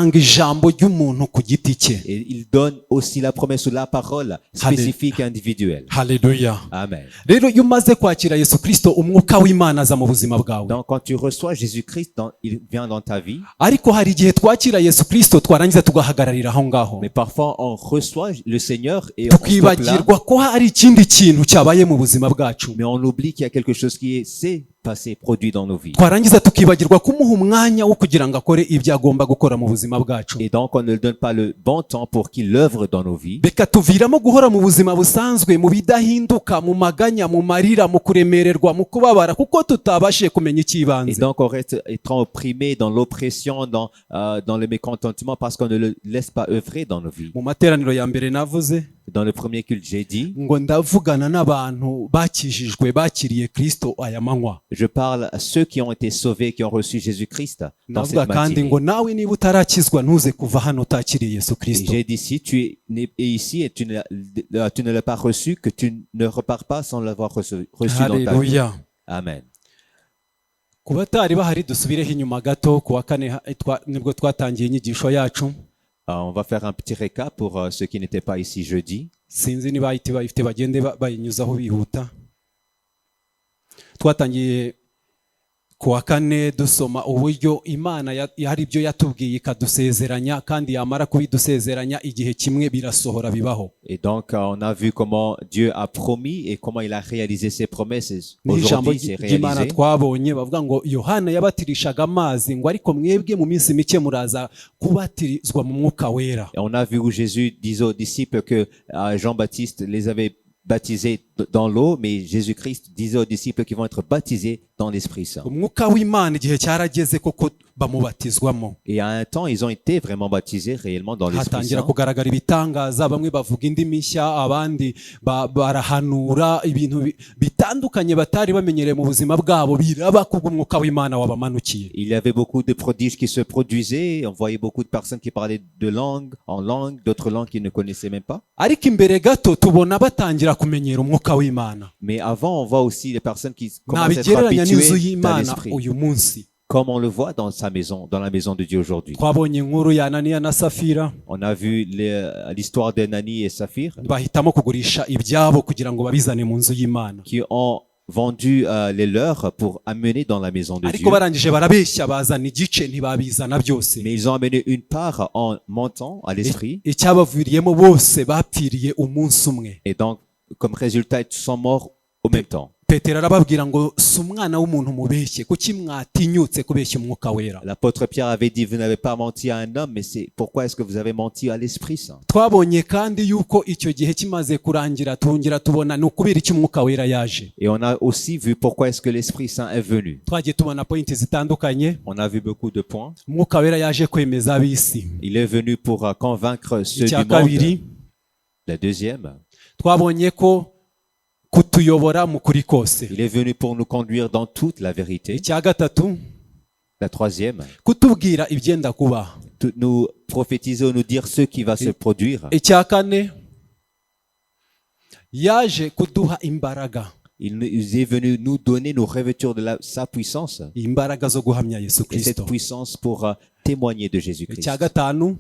atanga ijambo ry'umuntu ku giti cye. Et il donne aussi la promesse ou la parole spécifique et individuelle. Haleluya. Amen. Rero iyo umaze kwakira Yesu Kristo umwuka w'Imana aza mu buzima bwawe. Donc quand tu reçois Jésus-Christ, il vient dans ta vie. Ariko hari igihe twakira Yesu Kristo twarangiza tugahagararira aho ngaho. Mais parfois on reçoit le Seigneur et on stoppe là. Tukibagirwa ko hari ikindi kintu cyabaye mu buzima bwacu. Mais on oublie qu'il y a quelque chose qui s'est passé, produit dans nos vies. Twarangiza tukibagirwa kumuha umwanya wo kugira ngo akore ibyo agomba gukora mu buzima bwacu. Et donc on ne donne pas le bon temps pour qu'il œuvre dans nos vies. Bikatuviramo guhora mu buzima busanzwe, mu bidahinduka, mu maganya, mu marira, mu kuremererwa, mu kubabara kuko tutabashije kumenya ikibanze. Et donc on reste étant opprimé dans l'oppression, dans le mécontentement parce qu'on ne le laisse pas œuvrer dans nos vies. Mu materaniro ya mbere navuze Dans le premier culte, j'ai dit, ngo ndavugana n'abantu bakijijwe bakiriye Kristo aya manywa. je parle à ceux qui ont été sauvés, qui ont reçu Jésus-Christ dans cette Navuga kandi matinée. ngo nawe niba utarakizwa ntuze kuva hano utakiriye Yesu Et Kristo. j'ai dit, si tu es né ici et tu ne l'as pas reçu, que tu ne repars pas sans l'avoir reçu dans ta vie. Haleluya. Amen. Ku batari bahari dusubireho inyuma gato ku wa kane nibwo twatangiye inyigisho yacu. On va faire un petit récap pour ceux qui n'étaient pas ici jeudi. Sinzi niba bayifite bagende bayinyuzaho bihuta. Twatangiye ku wa kane dusoma uburyo Imana hari ibyo yatubwiye ikadusezeranya kandi yamara kubidusezeranya igihe kimwe birasohora bibaho. Et donc on a vu comment Dieu a promis et comment il a réalisé ses promesses. N'ijambo Aujourd'hui c'est ry'Imana réalisé. twabonye bavuga ngo Yohana yabatirishaga amazi ngo ariko mwebwe mu minsi mike muraza kubatirizwa mu mwuka wera. Et on a vu où Jésus disait aux disciples que Jean-Baptiste les avait baptisés dans l'eau, mais Jésus-Christ disait aux disciples qu'ils vont être baptisés dans l'Esprit Saint. Umwuka w'Imana igihe cyarageze koko bamubatizwamo. Et à un temps, ils ont été vraiment baptisés réellement dans l'Esprit Hatangira Saint. kugaragara ibitangaza, bamwe bavuga indimi nshya, abandi barahanura ibintu bitandukanye batari bamenyereye mu buzima bwabo, biraba kubw'umwuka w'Imana wabamanukiye. Il y avait beaucoup de prodiges qui se produisaient. On voyait beaucoup de personnes qui parlaient de en langue, d'autres langues qu'ils ne connaissaient même pas. Ariko imbere gato tubona batangira kumenyera umwuka w'Imana. Mais avant, on voit aussi les personnes qui commencent à être Nabigereranya n'inzu habituées à y'Imana l'Esprit. uyu munsi. Comme on le voit dans sa maison, dans la maison de Dieu aujourd'hui. Twabonye inkuru ya Ananiya na Safira, On a vu l'histoire d'Ananie et Saphir bahitamo kugurisha ibyabo kugira ngo babizane mu nzu y'Imana. qui ont vendu les leurs pour amener dans la maison de Ariko Dieu. barangije barabeshya bazana igice ntibabizana byose. Mais ils ont amené une part en mentant à l'esprit. Icyabaviriyemo bose bapfiriye umunsi umwe. Et donc, comme résultat, ils sont morts au même temps. Petero arababwira ngo si umwana w'umuntu mubeshye kuki mwatinyutse kubeshya umwuka wera. L'apôtre Pierre avait dit, vous n'avez pas menti à un homme, mais c'est pourquoi est-ce que vous avez menti à l'Esprit Saint? Twabonye kandi yuko icyo gihe kimaze kurangira tongera tubona ni ukubera iki umwuka wera yaje. Et on a aussi vu pourquoi est-ce que l'Esprit Saint est venu. Twagiye tubona pointi zitandukanye. On a vu beaucoup de points. Umwuka wera yaje kwemeza ab'isi. Il est venu pour convaincre ceux Icya du monde. kabiri, La deuxième, twabonye ko kutuyobora mu kuri kose. il est venu pour nous conduire dans toute la vérité. Icya gatatu, La troisième, kutubwira ibyenda kuba. nous prophétiser ou nous dire ce qui va se produire. Icya kane, yaje kuduha imbaraga. Il est venu nous donner, nous revêtir de sa puissance. Imbaraga zo guhamya Yesu Et cette Kristo. puissance pour témoigner de Jésus-Christ. Icya gatanu,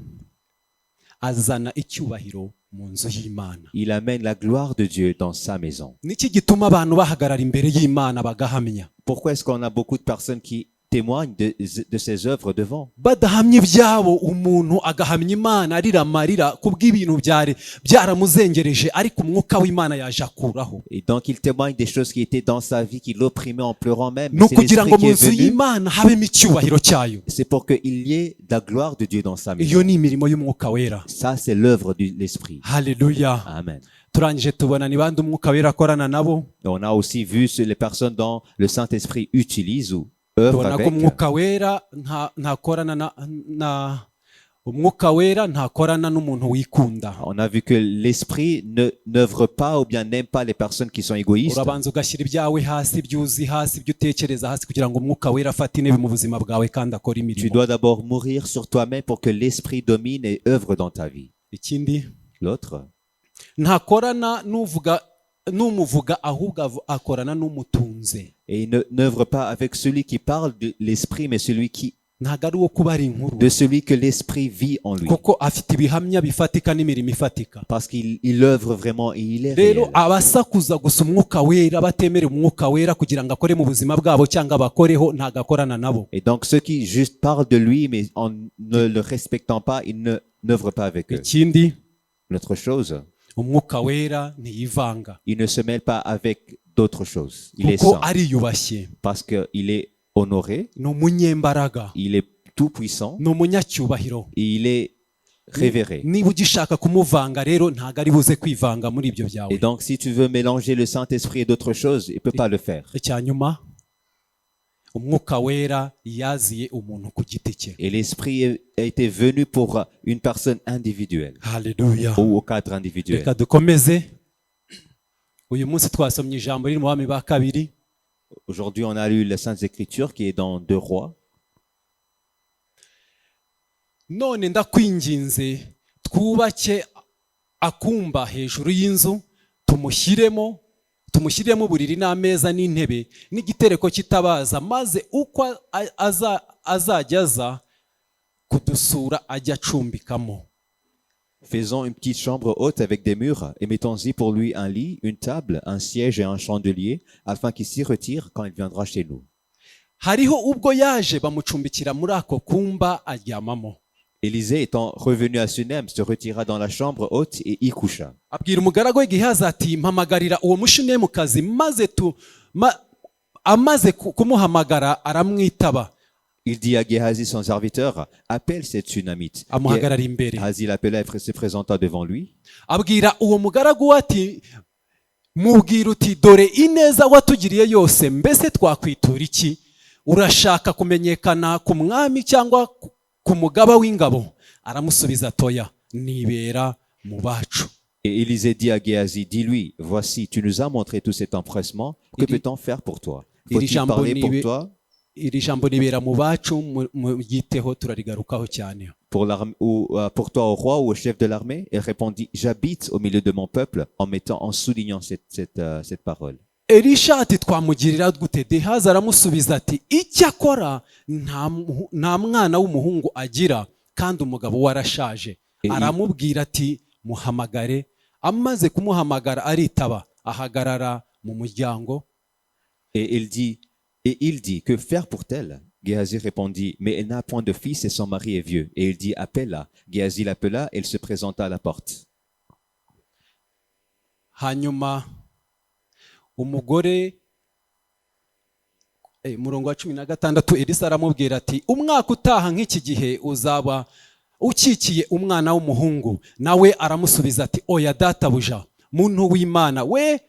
azana icyubahiro mu nzu y'Imana. Il amène la gloire de Dieu dans sa maison. Niki gituma abantu bahagarara imbere y'Imana bagahamya? Pourquoi est-ce qu'on a beaucoup de personnes qui témoignent de ses œuvres devant? Badahamya ibyabo, umuntu agahamya Imana arira amarira kubw'ibintu byaramuzengereje ariko umwuka w'Imana yaje akuraho. Et donc il témoigne des choses qui étaient dans sa vie, qui l'opprimaient en pleurant même. No C'est kugira ngo l'Esprit mu qui est nzu venu. y'Imana habemo icyubahiro cyayo. C'est pour qu'il y ait de la gloire de Dieu dans sa maison. Iyo ni imirimo y'umwuka wera. Ça, c'est l'œuvre de l'Esprit. Haleluya. Amen. Turangije tubona ni bande umwuka wera akorana nabo. Et on a aussi vu les personnes dont le Saint-Esprit utilise ou œuvre Tubona ko avec. umwuka wera ntakorana umwuka wera ntakorana n'umuntu wikunda. On a vu que l'Esprit n'œuvre pas ou bien n'aime pas les personnes qui sont égoïstes. Urabanza ugashyira ibyawe hasi, ibyuzi hasi, ibyo utekereza hasi kugira ngo umwuka wera afate intebe mu buzima bwawe kandi akore Tu imirimo. dois d'abord mourir sur toi-même pour que l'Esprit domine et œuvre dans ta vie. Ikindi, L'autre, ntakorana n'umuvuga ahubwo akorana n'umutunze. et il n'œuvre pas avec celui qui parle de l'Esprit, mais celui qui ntago ari uwo kuba ari inkuru de celui que l'Esprit vit en lui. kuko afite ibihamya bifatika n'imirimo ifatika. Parce qu'il œuvre vraiment et il est rero réel. abasakuza gusa umwuka wera batemera umwuka wera kugira ngo akore mu buzima bwabo cyangwa bakoreho ntago akorana nabo. Et donc ceux qui juste parlent de lui, mais en ne le respectant pas, ils n'œuvrent pas avec eux. Ikindi, L'autre chose, umwuka wera ntiyivanga il ne se mêle pas avec d'autres choses. Il est kuko saint ariyubashye, parce qu'il est honoré, ni umunyembaraga, il est tout puissant ni umunyacyubahiro. et il est révéré. Niba ugishaka kumuvanga rero ntago ari buze kwivanga muri ibyo Et byawe. donc si tu veux mélanger le Saint-Esprit et d'autres choses, il ne peut pas le faire. Icyanyuma, umwuka wera yaziye umuntu ku giti cye. Et l'Esprit a été venu pour une personne individuelle Haleluya. ou au cadre individuel. Reka dukomeze. Uyu munsi twasomye ijambo riri mu Bami ba kabiri. Aujourd'hui, on a lu la Sainte Écriture qui est dans 2 Rois. None ndakwinginze twubake akumba hejuru y'inzu, tumushyiremo uburiri n'ameza n'intebe n'igitereko cy'itabaza, maze uko azajya aza kudusura ajya acumbikamo. Faisons une petite chambre haute avec des murs et mettons-y pour lui un lit, une table, un siège et un chandelier, afin qu'il s'y retire quand il viendra chez nous. Hariho ubwo yaje bamucumbikira muri ako kumba aryamamo. Élisée, étant revenu à Sunem, se retira dans la chambre haute et y coucha. Abwira umugaragu we Gehazi ati mpamagarira uwo mushunemukazi, amaze kumuhamagara aramwitaba. Il dit à Géhazi, son serviteur, appelle cette Sunamite. Amuhagarara imbere. Géhazi l'appela et se présenta devant lui. Abwira uwo mugaragu we ati mubwira uti dore ineza watugiriye yose, mbese twakwitura iki? Urashaka kumenyekana ku mwami cyangwa ku mugaba w'ingabo? Aramusubiza toya, nibera mu bacu. Et Élisée dit à Géhazi, dis-lui, voici, tu nous as montré tout cet empressement, que peut-on faire pour toi? Faut-il parler pour toi? Iri jambo nibera mu bacu muyiteho turarigarukaho cyane. Pour toi au roi ou au chef de l'armée? Il répondit, j'habite au milieu de mon peuple, en soulignant cette parole. Elisha ati twamugirira gute? Gehazi aramusubiza ati icyakora nta mwana w'umuhungu agira kandi umugabo warashaje. Aramubwira ati muhamagare. Amaze kumuhamagara aritaba, ahagarara mu muryango. Et il dit, que faire pour-elle? Géhazi répondit, mais elle n'a point de fils et son mari est vieux. Et il dit, appelle-la. Géhazi l'appela et elle se présenta à la porte. Hanyuma umugore murongo wa 16 Elisa aramubwira ati umwaka utaha nk'iki gihe uzaba ukikiye umwana w'umuhungu. Nawe aramusubiza ati oya databuja, muntu w'Imana we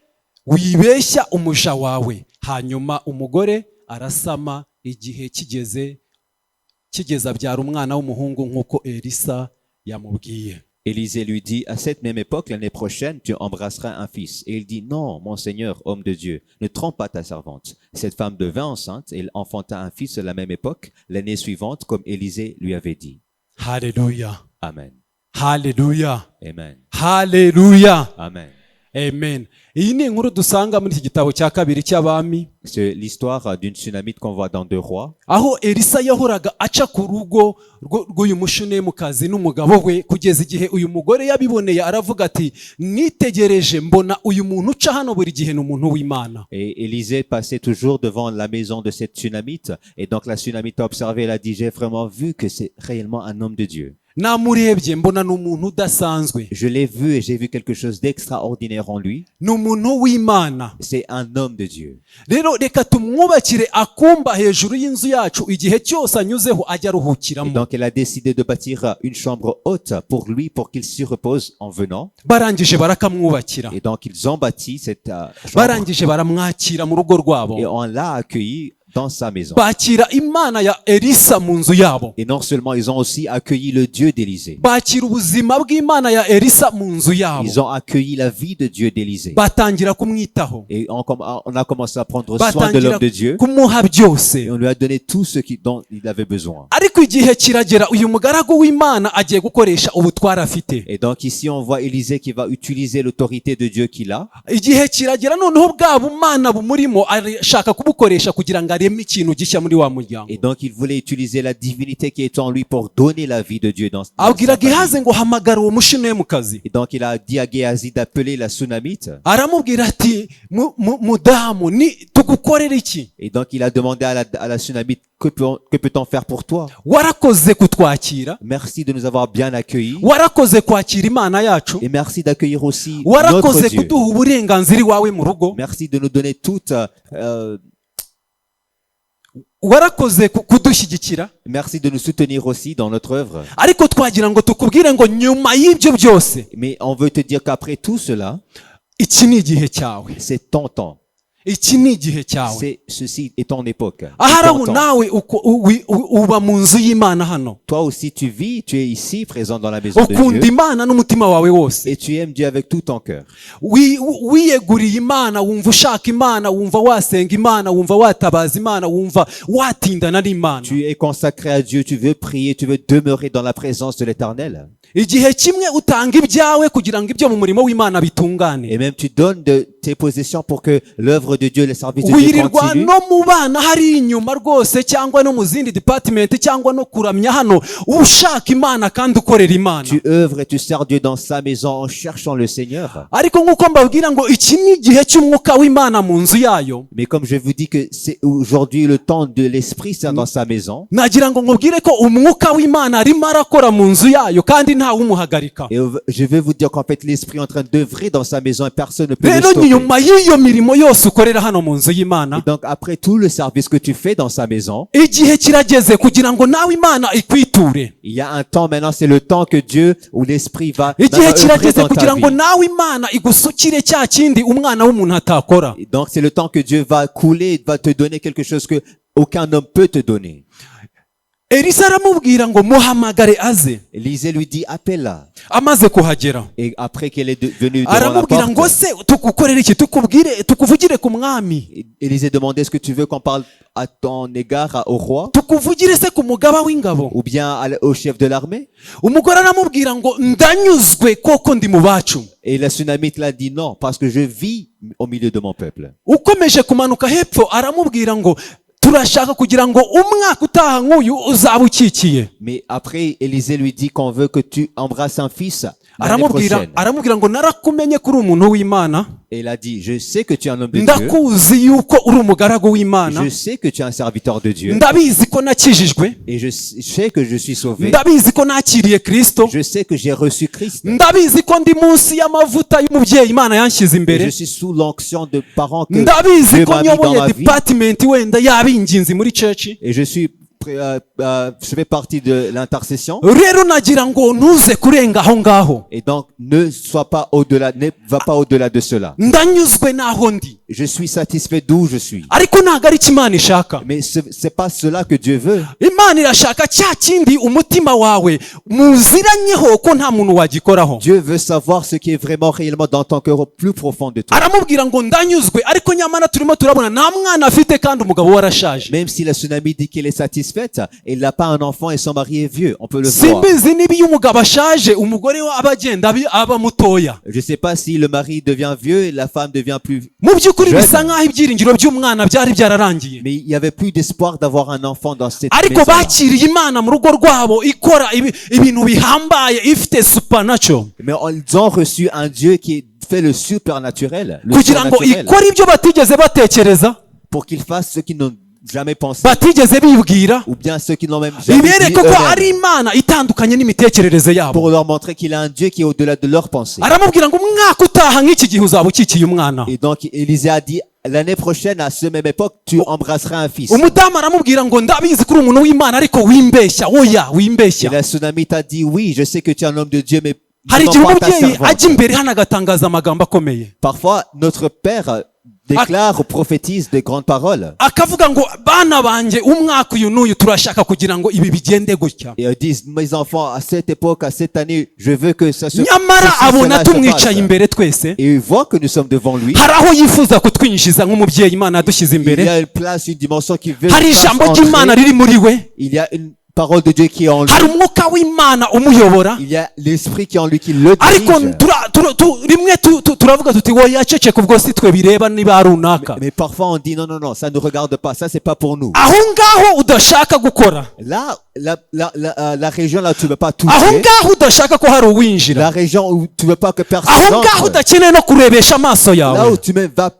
wibeshya umuja wawe. Hanyuma umugore arasama, igihe kigeze abyara umwana w'umuhungu nk'uko Elisa yamubwiye. Élisée lui dit, à cette même époque, l'année prochaine, tu embrasseras un fils. Et il dit, non, mon Seigneur, homme de Dieu, ne trompe pas ta servante. Cette femme devint enceinte et elle enfanta un fils à la même époque, l'année suivante, comme Élisée lui avait dit. Hallelujah. Amen. Hallelujah. Amen. Hallelujah. Amen. Amen. Iyi ni inkuru dusanga muri iki gitabo cya kabiri cy'Abami. C'est l'histoire d'une Sunamite qu'on voit dans 2 Rois. Aho Elisa yahoraga aca ku rugo rw'uyu mushunemukazi n'umugabo we, kugeza igihe uyu mugore yabiboneye aravuga ati nitegereje mbona uyu muntu uca hano buri gihe ni umuntu w'Imana. Et Élisée passait toujours devant la maison de cette Sunamite. Et donc la Sunamite a observé, elle a dit, j'ai vraiment vu que c'est réellement un homme de Dieu. Namurebye mbona ni umuntu udasanzwe. Je l'ai vu et j'ai vu quelque chose d'extraordinaire en lui. Ni umuntu w'Imana. C'est un homme de Dieu. Rero reka tumwubakire akumba hejuru y'inzu yacu, igihe cyose anyuzeho ajya aruhukiramo. Et donc elle a décidé de bâtir une chambre haute pour lui, pour qu'il s'y repose en venant. Barangije barakamwubakira. Et donc ils ont bâti cette chambre. Barangije baramwakira mu rugo rwabo. Et on l'a accueilli dans sa maison. Bakira Imana ya Elisa mu nzu yabo. Et non seulement ils ont aussi accueilli le Dieu d'Élisée. Bakira ubuzima bw'Imana ya Elisa mu nzu yabo. Ils ont accueilli la vie de Dieu d'Élisée. Batangira kumwitaho. Et on a commencé à prendre soin de l'homme de Dieu. Kumuha byose. Et on lui a donné tout ce dont il avait besoin. Ariko igihe kiragera uyu mugaragu w'Imana agiye gukoresha ubutwara afite. Et donc ici on voit Élisée qui va utiliser l'autorité de Dieu qu'il a. Igihe kiragera noneho bwa bumana bumurimo ashaka kubukoresha kugira ngo arebe yaremeyemo ikintu gishya muri wa muryango. Et donc, il voulait utiliser la divinité qui est en lui pour donner la vie de Dieu dans sa abwira famille. Gehazi ngo hamagara uwo mushunemukazi. Et donc, il a dit à Géasi d'appeler la Sunamite. aramubwira ati mudamu ni tugukorera iki? Et donc, il a demandé à la Sunamite, que peut-on faire pour toi? warakoze kutwakira, Merci de nous avoir bien accueillis. warakoze kwakira imana yacu, Et merci d'accueillir aussi notre warakoze Dieu. kuduha uburenganzira iwawe mu rugo, Merci de nous donner toute, warakoze kudushyigikira. merci de nous soutenir aussi dans notre œuvre. ariko twagira ngo tukubwire ngo nyuma y'ibyo byose Mais on veut te dire qu'après tout cela, iki ni igihe cyawe, c'est ton temps. iki ni igihe cyawe. Ceci est ton époque. C'est ahari ton aho temps. nawe uba mu nzu y'imana hano, Toi aussi tu vis, tu es ici présent dans la maison de ukunda Dieu. imana n'umutima wawe wose, Et tu aimes Dieu avec tout ton cœur. wiyeguriye imana, wumva ushaka imana, wumva wasenga imana, wumva watabaza imana, wumva watindana n'imana. Tu es consacré à Dieu, tu veux prier, tu veux demeurer dans la présence de l'Éternel. igihe kimwe utanga ibyawe kugira ngo ibyo mu murimo w'imana bitungane. Et même tu donnes de tes possessions pour que l'œuvre de Dieu, le service de Dieu wirirwa continue. no mu bana hari inyuma rwose, cyangwa no mu zindi department, cyangwa no kuramya hano, ushaka imana kandi ukorera imana. Tu œuvres et tu sers Dieu dans sa maison en cherchant le Seigneur. ariko nk'uko mbabwira ngo iki ni igihe cy'umwuka w'imana mu nzu yayo, Mais comme je vous dis que c'est aujourd'hui le temps de l'Esprit Saint dans sa maison, nagira ngo nkubwire ko umwuka w'imana arimo arakora mu nzu yayo kandi ntawe umuhagarika. et je veux vous dire qu'en fait l'Esprit est en train d'œuvrer dans sa maison et personne ne peut le rero stopper. nyuma y'iyo mirimo yose ukorera hano mu nzu y'imana, Et donc après tout le service que tu fais dans sa maison, igihe kirageze kugira ngo nawe imana ikwiture. il y a un temps maintenant, c'est le temps que Dieu ou l'Esprit va igihe œuvrer kirageze dans ta kugira ngo vie. nawe imana igusukire cya kindi umwana w'umuntu atakora. Et donc c'est le temps que Dieu va couler, va te donner quelque chose que aucun homme peut te donner. elisa aramubwira ngo muhamagare aze. Élisée lui dit, appelle-la. amaze kuhagera Et après qu'elle est venue devant la aramubwira ngo porte, se tugukorere iki, tukuvugire ku mwami, Élisée demandait, est-ce que tu veux qu'on parle à ton égard au roi tukuvugire se ku mugaba w'ingabo? ou bien au chef de l'armée? umugore aramubwira ngo ndanyuzwe koko ndi mu bacu. Et la Sunamite l'a dit non, parce que je vis au milieu de mon peuple. ukomeje kumanuka hepfo aramubwira ngo turashaka kugira ngo umwaka utaha nk'uyu uzaba ukikiye. Mais après, Élisée lui dit qu'on veut que tu embrasses un fils l'année prochaine. aramubwira ngo narakumenye kuri umuntu w'imana, Et il a dit, je sais que tu es un homme de Dieu. ndakuzi yuko uri umugaragu w'imana, Je sais que tu es un serviteur de Dieu. ndabizi ko nakijijwe, Et je sais que je suis sauvé. ndabizi ko nakiriye Kristo, Je sais que j'ai reçu Christ. ndabizi ko ndi munsi y'amavuta y'umubyeyi imana yanshyize Et imbere, je suis sous l'onction de parents que ndabizi Dieu ko m'a mis dans nyoboye ma vie. department wenda y'abinginzi muri church. Et je fais partie de l'intercession. rero nagira ngo ntuze kurenga aho ngaho, Et donc, ne va pas au-delà de cela. ndanyuzwe n'aho ndi, Je suis satisfait d'où je suis. ariko ntabwo ari cyo imana ishaka. Mais c'est pas cela que Dieu veut. imana irashaka cya kindi umutima wawe muziranyeho ko nta muntu wagikoraho. Dieu veut savoir ce qui est vraiment réellement dans ton cœur au plus profond de toi. aramubwira ngo ndanyuzwe, ariko nyamara turimo turabona nta mwana afite kandi umugabo we arashaje. Même si la tsunami dit qu'elle est satisfaite, elle n'a pas un enfant et son mari est vieux. On peut le voir. simbizi niba iyo umugabo ashaje umugore we aba agenda aba mutoya. Je sais pas si le mari devient vieux et la femme devient plus. mu by'ukuri Jeune. bisa nk'aho ibyiringiro by'umwana byari byararangiye, Mais il y avait plus d'espoir d'avoir un enfant dans cette ariko maison. bakiriye imana mu rugo rwabo ikora ibintu bihambaye, ifite supernatural, Mais ils ont reçu un Dieu qui fait le supernaturel, le kugira ngo surnaturel, ikore ibyo batigeze batekereza, pour qu'ils fassent ce qu'ils n'ont jamais pensé, batigeze bibwira, ou bien ceux qui n'ont même jamais ibereke dit ko eux-mêmes, ari imana itandukanye n'imitekerereze yabo. pour leur montrer qu'il a un Dieu qui est au-delà de leurs pensées. aramubwira ngo umwaka utaha nk'iki gihe uzaba ukikiye umwana. Et donc Élisée a dit, l'année prochaine, à cette même époque, tu embrasseras un fils. umudamu aramubwira ngo ndabizi kuri umuntu w'imana ariko wimbeshya, oya Et wimbeshya. la tsunamite a dit, oui, je sais que tu es un homme de Dieu, mais hari non igihe pas ta umubyeyi servante. ajya imbere hano agatangaza amagambo akomeye, Parfois, notre Père déclare ou prophétise des grandes paroles. akavuga ngo bana banjye umwaka uyu n'uyu turashaka kugira ngo ibi bigende gutya. Et ils disent, mes enfants, à cette époque, à cette année, je veux que ça se nyamara ceci, abona cela se tumwicaye passe. imbere twese, Et ils voient que nous sommes devant lui. hari aho yifuza kutwinjiza nk'umubyeyi imana yadushyize Il y imbere, a une place, une dimension qui veut hari faire ijambo ry'imana entrer. riri muri we, Il y a une parole de Dieu qui est en lui. hari umwuka w'imana umuyobora, Il y a l'esprit qui est en lui qui le ariko dirige. rimwe turavuga tuti wowe yaceceka ubwo si twe bireba niba runaka. Mais parfois on dit non, non, non, ça ne regarde pas, ça c'est pas pour nous. aho ngaho udashaka gukora, Là, la région là où tu ne veux pas aho toucher, ngaho udashaka ko hari uwinjira, la région où tu ne veux pas que personne aho ngaho entre, udakeneye no kurebesha amaso là yawe, où tu ne vas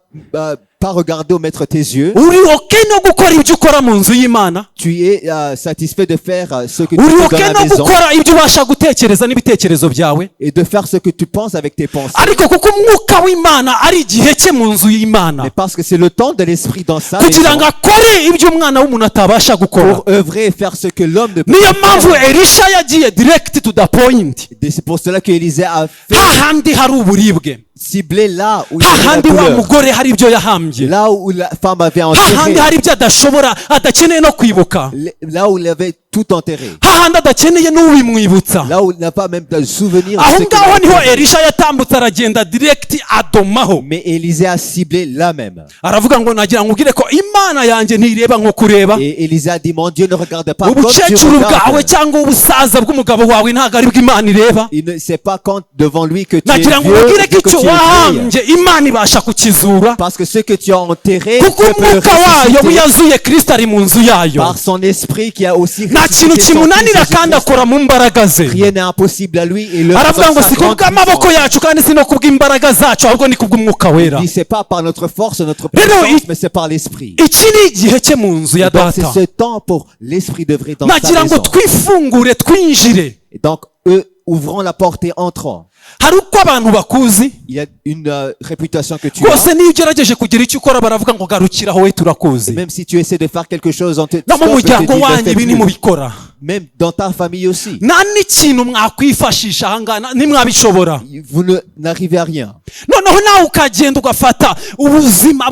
pas regarder ou mettre tes yeux, uri oke no gukora ibyo ukora mu nzu y'Imana, tu es satisfait de faire ce que tu uri fais oke dans la no maison gukora ibyo ubasha gutekereza n'ibitekerezo byawe, et de faire ce que tu penses avec tes pensées. ariko kuko umwuka w'Imana ari igihe cye mu nzu y'Imana, Mais parce que c'est le temps de l'esprit dans sa kugira maison ngo akore ibyo umwana w'umuntu atabasha gukora. pour œuvrer et faire ce que l'homme ne peut niyo pas mpamvu faire. Elisha yagiye direct to the point, Et c'est pour cela que Élisée a fait hahandi hari uburibwe, cibler là où il y avait la hahandi wa douleur, mugore hari ibyo yahambye, là où la femme avait hahandi enterré, hari ibyo adashobora adakeneye no kwibuka, là où il avait tout enterré, hahandi adakeneye n'uwimwibutsa. là où il n'a pas même de souvenir de aho ce qu'il ngaho a niho enterré. Elisha yatambutse aragenda direct adomaho, Mais Élisée a ciblé là même. aravuga ngo nagira ngo ubwire ko Imana yanjye ntireba nko kureba Et Élisée a dit, mon Dieu ne regarde pas comme Dieu ubukecuru bwawe regarde. cyangwa ubusaza bw'umugabo wawe, ntabwo ari bwo Imana ireba. Il ne sait pas quand devant lui que tu es nagira ngo vieux, ubwire ko que icyo tu es vieille. wahambye Imana ibasha kukizura, Parce que ce que tu as enterré, kuko Dieu peut le umwuka wayo ressusciter buyazuye Kristo ari mu nzu yayo. par son esprit qui a aussi nta kintu ressuscité son kimunanira Fils kandi Jésus-Christ. akora mu mbaraga ze. Rien n'est impossible à lui et le aravuga ngo sa si grande kubw'amaboko puissance. yacu kandi si no kubw'imbaraga zacu, ahubwo ni kubw'umwuka wera. Il dit, c'est pas par notre force, notre Rero, puissance, mais c'est par l'esprit. iki ni igihe cye mu nzu ya Donc c'est data. ce temps pour l'esprit d'œuvrer dans sa nagira ngo maison. twifungure twinjire. Et donc eux ouvrant la porte et entrant. hari uko abantu bakuzi Il y a une réputation que tu as. rwose, niyo ugerageje kugira icyo ukora baravuga ngo garukira wowe turakuzi. Même si tu essaies de faire quelque chose, on te no mu stop et te muryango dit, wanyu ne fais ibi plus. nimubikora, Même dans ta famille aussi. nta n'ikintu mwakwifashisha ahangana ntimwabishobora. Vous n'arrivez à rien. noneho nawe ukagenda ugafata ubuzima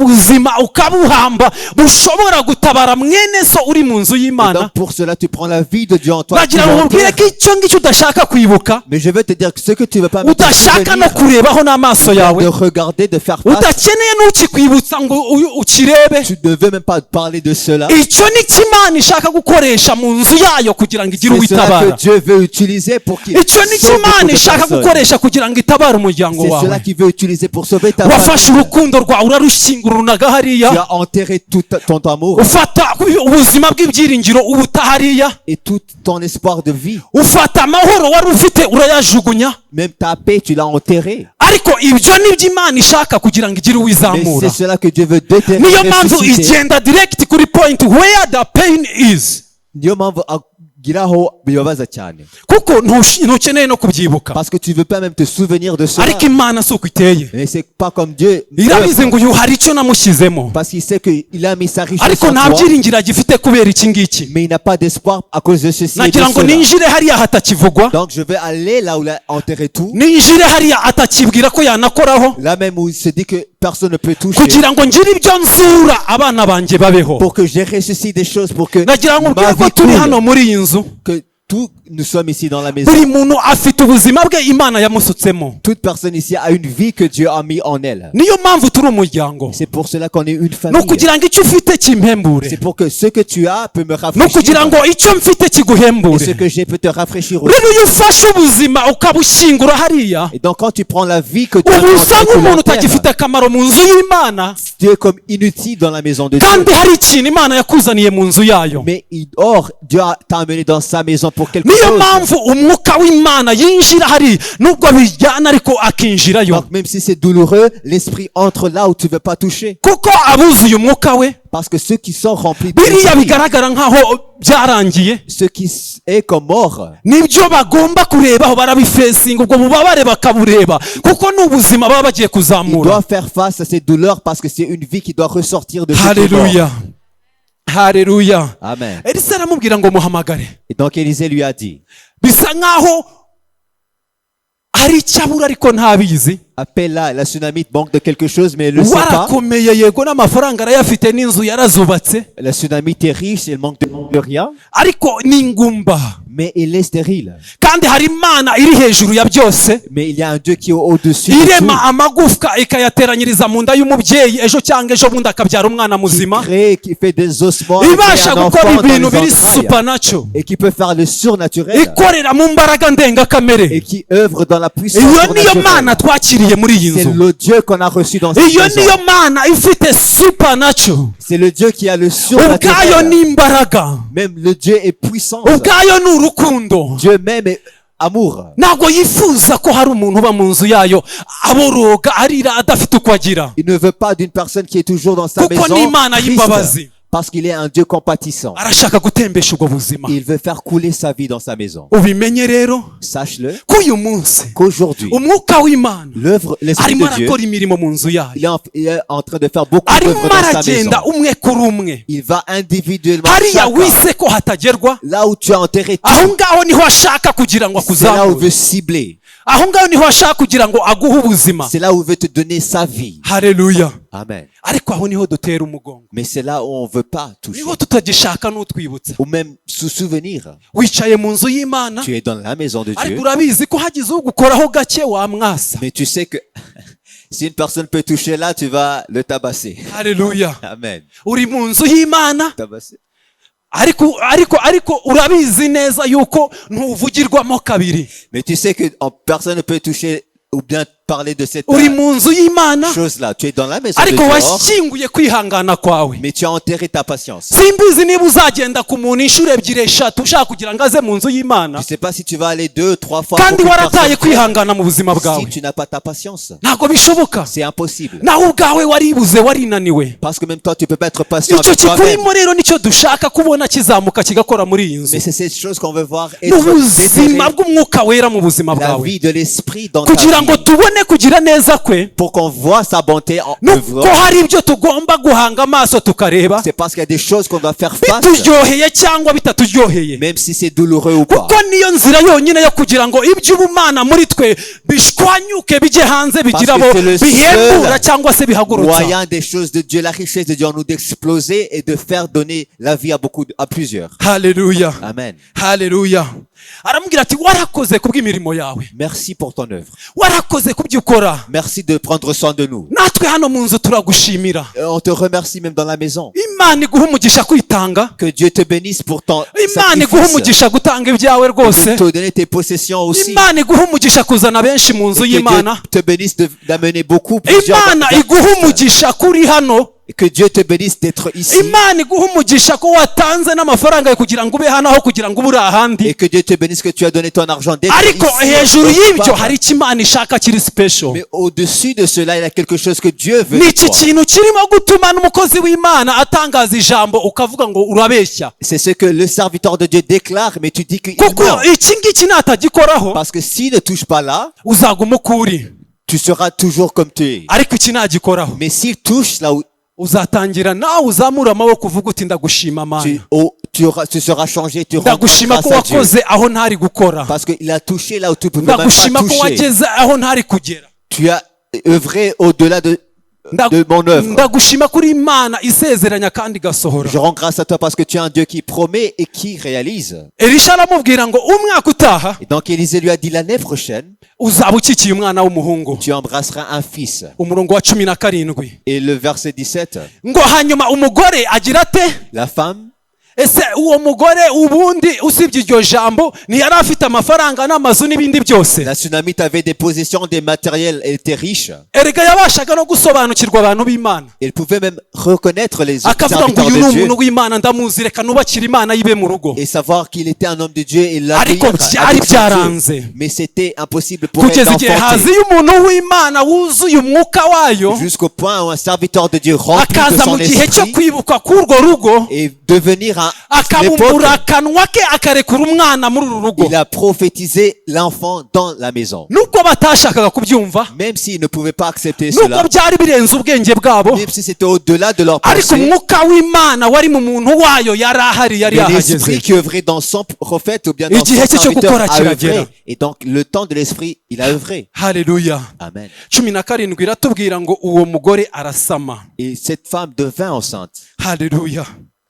ukabuhamba bushobora gutabara mwene so uri mu nzu Et y'Imana. donc pour cela, tu prends la vie de Dieu en toi. tu nagira ngo nkubwire l'enterres. ko icyo ngicyo udashaka kwibuka, Mais je veux te dire que ce que tu ne veux pas me udashaka no souvenir, kurebaho n'amaso de yawe, regarder, de faire face, udakeneye n'ukikwibutsa ngo ukirebe, tu ne veux même pas parler de cela. icyo ni cyo Imana ishaka gukoresha mu nzu yayo kugira ngo igire C'est cela uwitabara. que Dieu veut utiliser pour qu'il icyo ni cyo sauve Imana beaucoup de ishaka personnes. gukoresha kugira ngo itabare umuryango C'est wawe. cela qu'il veut utiliser pour sauver ta wafashe famille. urukundo rwawe urarushyingurunaga Tu hariya, as enterré tout ton amour ufata ubuzima bw'ibyiringiro ubuta hariya, et tout ton espoir de vie. ufata amahoro wari ufite urayajugunya, Même ta paix, tu l'as enterrée. ariko ibyo ni byo Imana ishaka kugira ngo igire Mais uwizamura. c'est cela que Dieu veut déterrer. niyo mpamvu ressusciter. igenda direct kuri point where the pain is, Niyo mpamvu agira aho bibabaza cyane. kuko ntukeneye no kubyibuka, Parce que tu veux pas même te souvenir de cela. ariko Imana si uko iteye. Mais c'est pas comme Dieu. irabizi ngo uyu hari icyo namushyizemo, Parce qu'il sait qu'il a mis sa richesse ariko en nta toi. byiringiro agifite kubera iki ngiki. Mais il n'a pas d'espoir à cause de ceci et de nagira ngo cela. ninjire hariya hatakivugwa, Donc je vais aller là où il a enterré tout. ninjire hariya atakibwira ko yanakoraho, Là même où il se dit que personne ne peut toucher. kugira ngo ngire ibyo nzura abana banjye babeho. Pour que j'ai ressuscité des choses. Pour que nagira ngo ma ubwire ko vie turi coule. hano muri iyi nzu, Que tous nous sommes ici dans la maison. buri muntu afite ubuzima bwe Imana yamusutsemo. Toute personne ici a une vie que Dieu a mis en elle. niyo mpamvu turi umuryango, C'est pour cela qu'on est une ni famille. ukugira ngo icyo ufite kimpembure, C'est pour que ce que tu as peut me ni rafraîchir. ukugira ngo icyo mfite Et ce kiguhembure. que j'ai peut te rafraîchir aussi. rero iyo ufashe ubuzima ukabushyingura hariya, Et donc quand tu prends la vie que Dieu a uba mis en usa toi, tu nk'umuntu l'enterres. utagifite akamaro mu nzu y'Imana, Tu es comme inutile dans la maison de Dieu. kandi hari ikintu Imana yakuzaniye mu nzu yayo. Mais Dieu t'a amené dans sa maison pour quelque niyo chose. mpamvu umwuka w'Imana yinjira hari nubwo bijyana ariko akinjirayo, Donc même si c'est douloureux, l'esprit entre là où tu veux pas toucher. kuko abuzuye umwuka we, Parce que ceux qui sont remplis de biriya l'esprit, bigaragara nk'aho byarangiye, ceux qui est comme mort, nibyo bagomba kurebaho, barabifesinga ubwo bubabare bakabureba, kuko ni ubuzima baba bagiye ils kuzamura. doivent faire face à ces douleurs parce que c'est une vie qui doit ressortir de ce Haleluya, haleluya. Amen. Elisa aramubwira ngo muhamagare. Et donc Élisée lui a dit, bisa nk'aho hari icyo abura ariko ntabizi. appelle-la, la tsunamite manque de quelque chose, mais elle ne le sait pas. warakomeye yego n'amafaranga arayafite n'inzu yarazubatse, La tsunamite est riche, elle manque de rien, ariko ni ingumba, mais elle est stérile. kandi hari Imana iri hejuru ya byose Mais il y a un Dieu qui est au-dessus de tout. irema amagufwa ikayateranyiriza mu nda y'umubyeyi ejo cyangwa ejo bundi akabyara umwana Qui muzima, crée, qui fait des ossements, et ibasha crée un gukora enfant dans ibintu les biri entrailles, supernatural, et qui peut faire le surnaturel, ikorera mu mbaraga et ndengakamere. qui œuvre dans la puissance Iyo niyo surnaturelle. Mana twakiriye muri iyi C'est nzu, le Dieu qu'on a reçu dans cette iyo maison. niyo Mana ifite supernatural, C'est le Dieu qui a le ubwayo surnaturel. ni imbaraga, Même le Dieu est puissant. ubwayo ni urukundo. Dieu même est amour. Ntabwo yifuza ko hari umuntu uba mu nzu yayo aboroga arira adafite uko agira, Il ne veut pas d'une personne qui est toujours dans sa kuko maison ni Imana triste, y'imbabazi. parce qu'il est un Dieu compatissant. Arashaka gutembesha ubwo buzima. Il veut faire couler sa vie dans sa maison. Ubimenye rero Sache-le ko uyu munsi qu'aujourd'hui, umwuka w'Imana l'Esprit arimo de Dieu, arakora imirimo mu nzu yayo, il est en train de faire beaucoup arimo d'œuvres dans sa maison. aragenda umwe kuri umwe. Il va individuellement Hariya chacun. wise ko hatagerwa, Là où tu as enterré tout, aho ngaho niho ashaka kugira ngo c'est là où il akuzamure, veut cibler. aho ngaho niho ashaka kugira ngo aguhe ubuzima. C'est là où il veut te donner sa vie. Haleluya. Amen. Ariko aho niho dutera umugongo, Mais c'est là où on veut pas toucher. niho tutagishaka n'utwibutsa. Ou même sous souvenir. Wicaye mu nzu y'Imana, Tu es dans la maison de ariko Dieu. urabizi ko hagize ugukoraho gake wamwasa. Mais tu sais que si une personne peut toucher là, tu vas le tabasser. Haleluya. Amen. Uri mu nzu y'Imana, Tabasser. ariko urabizi neza yuko ntuvugirwamo kabiri. Mais tu sais que personne ne peut toucher ou bien parler de cette Uri mu nzu y'Imana, chose-là. Tu es dans la maison de ariko Dieu, washyinguye kwihangana kwawe. mais tu as enterré ta patience. Simbizi niba uzagenda ku muntu inshuro ebyiri eshatu ushaka kugira ngo aze mu nzu y'Imana, Je ne sais pas si tu vas aller 2, 3 fois pour kandi qu'une warataye personne kwihangana mu buzima vienne. bwawe. Si tu n'as pas ta patience, Ntabwo bishoboka. c'est impossible. Nawe ubwawe waribuze warinaniwe. Parce que même toi, tu peux pas être patient Icyo avec toi-même. kikurimo rero nicyo dushaka kubona kizamuka kigakora muri iyi nzu. Mais c'est cette chose qu'on veut voir être N'ubuzima déterré, bw'umwuka wera mu buzima la bwawe, vie de l'esprit dans ta kugira ngo vie, tubone kugira neza kwe. pour qu'on voit sa bonté en Nuko œuvre. hari ibyo tugomba guhanga amaso tukareba, C'est parce qu'il y a des choses qu'on doit faire face, bituryoheye cyangwa bitaturyoheye, même si c'est douloureux ou pas. kuko niyo nzira yonyine yo kugira ngo iby'ubumana muri twe bishwanyuke bijye hanze bigira abo Parce que c'est le bihembura seul cyangwa se bihagurutsa. Moyen des choses de Dieu, la richesse de Dieu en nous d'exploser et de faire donner la vie à plusieurs. Haleluya, Amen. haleluya. Aramubwira ati warakoze kubw'imirimo yawe, Merci pour ton œuvre. warakoze kubyo ukora, Merci de prendre soin de nous. natwe hano mu nzu turagushimira. On te remercie même dans la maison. Imana iguha umugisha kwitanga, Que Dieu te bénisse pour ton Imana iguha sacrifice. umugisha gutanga ibyawe rwose, De te donner tes possessions aussi. Imana iguha umugisha kuzana benshi mu nzu Et que y'Imana, Dieu te bénisse d'amener beaucoup plusieurs Imana iguha artistes. umugisha kuri hano, Et que Dieu te bénisse d'être ici. Imana iguha umugisha ko watanze n'amafaranga yawe kugira ngo ube hano aho kugira ngo ube uri ahandi. Et que Dieu te bénisse que tu as donné ton argent d'être Ariko ici. hejuru y'ibyo Pas. hari icyo Imana ishaka kiri special. Mais au-dessus de cela, il y a quelque chose que Dieu veut Ni de iki toi. kintu kirimo gutuma n'umukozi w'Imana atangaza ijambo ukavuga ngo urabeshya, C'est ce que le serviteur de Dieu déclare, mais tu dis qu'il kuko ment. iki ngiki natagikoraho Parce que s'il ne touche pas là, uzaguma uko uri, tu seras toujours comme tu es. ariko iki nagikoraho Mais s'il touche là où uzatangira nawe uzamura amaboko uvuga uti ndagushima Mana, tu seras changé, tu rendras ndagushima ko grâce à Dieu. wakoze aho ntari gukora, Parce qu'il a touché là où tu ne pouvais même ndagushima pas ko toucher. wageze aho ntari kugera, Tu as œuvré au-delà de mon œuvre. ndagushima kuri Imana isezeranya kandi igasohora. Je rends grâce à toi parce que tu es un Dieu qui promet et qui réalise. Elisha aramubwira ngo umwaka utaha Et donc Élisée lui a dit l'année prochaine, uzaba ukikiye umwana w'umuhungu. tu embrasseras un fils. Umurongo wa 17. Et le verset 17, Ngo hanyuma umugore agira ate? la femme, Ese uwo mugore ubundi usibye iryo jambo ntiyari afite amafaranga n'amazu n'ibindi byose? la Sunamite avait des possessions, des matériels, elle était riche. Erega yabashaga no gusobanukirwa abantu b'Imana, Elle pouvait même reconnaître les akavuga ngo serviteurs uyu ni de Dieu umuntu w'Imana ndamuzi, reka nubakire Imana yibe mu rugo. et savoir qu'il était un homme de Dieu et l'accueillir Ariko byari avec son Dieu. byaranze Mais c'était impossible pour elle kugeza igihe d'enfanter. haziye umuntu w'Imana wuzuye umwuka wayo, Jusqu'au point où un serviteur de Dieu rempli de akaza son mu gihe cyo esprit kwibuka k'urwo rugo, et devenir à akabumbura l'époque, akanwa ke akarekura umwana muri uru rugo il a prophétisé l'enfant dans la maison. nubwo batashakaga kubyumva Même s'ils ne pouvaient pas accepter nubwo cela, byari birenze ubwenge bwabo, même si c'était au-delà de leur ariko pensée, umwuka w'imana wari mu muntu wayo yari ahari, yari mais l'esprit yahageze. qui œuvrait dans son prophète ou bien dans Igihe son cye cyo serviteur gukora a kiragera. œuvré. Et donc, le temps de l'esprit, il a œuvré. Haleluya. Amen. 17 iratubwira ngo uwo mugore arasama. Et cette femme devint enceinte. Haleluya.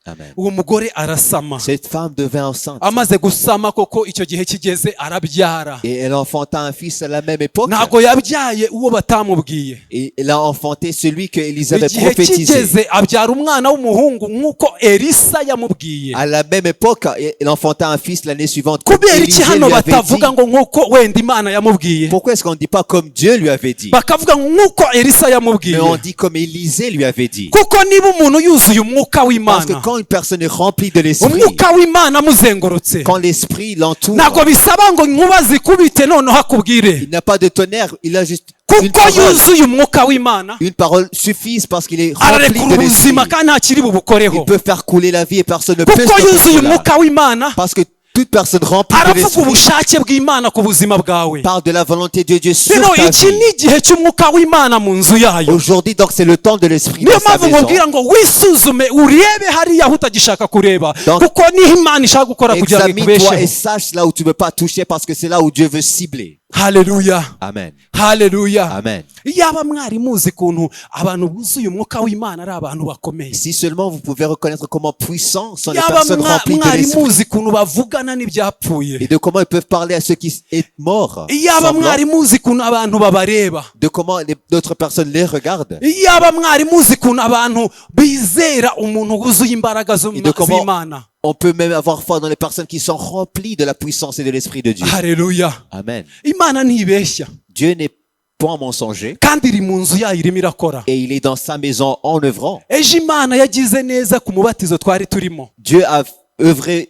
Amen. Uwo mugore arasama, Cette femme devint enceinte. amaze gusama koko icyo gihe kigeze arabyara. Et elle enfanta un fils à la même époque. Ntabwo yabyaye uwo batamubwiye. Et elle a enfanté celui que Élisée avait Igihe prophétisé. kigeze abyara umwana w'umuhungu nk'uko Elisa yamubwiye. À la même époque, elle enfanta un fils l'année suivante. Comme Kubera iki Élisée hano lui avait dit. batavuga ngo nk'uko wenda Imana yamubwiye, Pourquoi est-ce qu'on ne dit pas comme Dieu lui avait dit? bakavuga ngo nk'uko Elisa yamubwiye? Mais on dit comme Élisée lui avait dit. Kuko niba umuntu yuzuye umwuka Parce que w'Imana, quand une personne est remplie de l'esprit, umwuka w'Imana amuzengurutse, quand l'esprit l'entoure, ntabwo bisaba ngo inkuba zikubite noneho akubwire, il n'a pas de tonnerre, il a juste une kuko parole. yuzuye umwuka w'Imana Une parole suffise parce qu'il est rempli ararekura de l'esprit. ubuzima kandi nta kiri bubukoreho. Il peut faire couler la vie et personne ne peut Kuko stopper yuzuye cela. umwuka w'Imana Parce que toute personne remplie de aravuga l'esprit ubushake bw'Imana ku buzima bwawe. parle de la volonté de Dieu sur Rero ta iki vie. ni igihe cy'umwuka w'Imana mu nzu yayo. Aujourd'hui, donc, c'est le temps de l'esprit Niyo dans sa mpamvu maison. nkubwira ngo wisuzume urebe hariya aho utagishaka kureba, Donc, kuko niho Imana ishaka gukora kugira ngo Examine-toi et ikubesheho. sache là où tu ne veux pas toucher parce que c'est là où Dieu veut cibler. Haleluya. Amen. Haleluya. Amen. Iyaba mwari muzi ukuntu abantu buzuye umwuka w'Imana ari abantu bakomeye. Si seulement vous pouvez reconnaître comment puissants sont les Iyaba personnes remplies de mwari l'esprit muzi ukuntu bavugana n'ibyapfuye. et de comment ils peuvent parler à ceux qui sont morts, Iyaba semblants, mwari muzi ukuntu abantu babareba. de comment d'autres personnes les regardent Iyaba mwari muzi ukuntu abantu bizera umuntu wuzuye imbaraga et de comment z'Imana. on peut même avoir foi dans les personnes qui sont remplies de la puissance et de l'esprit de Dieu. Haleluya. Amen. Imana ntibeshya Dieu n'est point mensonger kandi iri mu nzu yayo irimo irakora. et il est dans sa maison en œuvrant. Ejo Imana yagize neza ku mubatizo twari turimo. Dieu a œuvré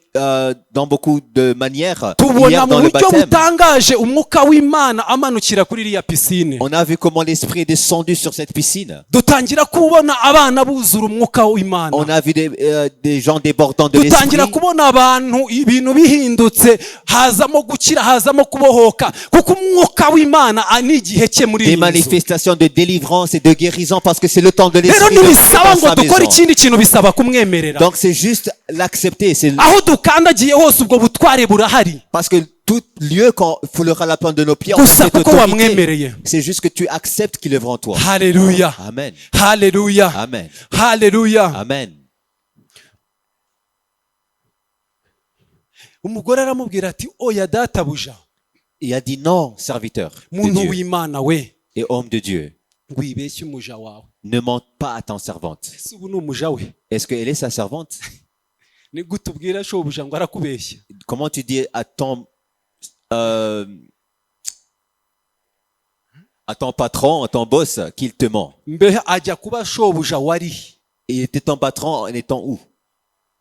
dans beaucoup de manières Tubona hier mu dans le buryo baptême. butangaje umwuka w'Imana amanukira kuri iriya pisine. On a vu comment l'esprit est descendu sur cette piscine. Dutangira kubona abana buzura umwuka w'Imana. On a vu des gens débordant de l'esprit. Dutangira kubona abantu ibintu bihindutse, hazamo gukira, hazamo kubohoka, kuko umwuka w'Imana ni igihe cye muri Des iyi nzu. manifestations de délivrance et de guérison parce que c'est le temps de Rero l'esprit de Dieu ntibisaba dans ngo sa dukore maison. ikindi kintu, bisaba kumwemerera. Donc c'est juste l'accepter. C'est Aho dukandagiye hose ubwo butware burahari, parce que tout lieu qu'on foulera la plante de nos pieds, on a gusa cette kuko autorité. wamwemereye. C'est juste que tu acceptes qu'il œuvre en toi. Haleluya. Amen. Haleluya. Amen. Haleluya. Amen. Umugore aramubwira ati oya databuja, Il a dit non, serviteur de muntu Dieu w'Imana we, et homme de Dieu. wibeshye umuja wawe. Ne mente pas à ton servante. Ese ubu ni umuja we? Est-ce qu'elle est sa servante? Ni gute ubwira shobuja ngo arakubeshya? Comment tu dis euh, à ton patron, à ton boss, qu'il te ment? Mbehe ajya kuba shobuja wari? Il était ton patron en étant où?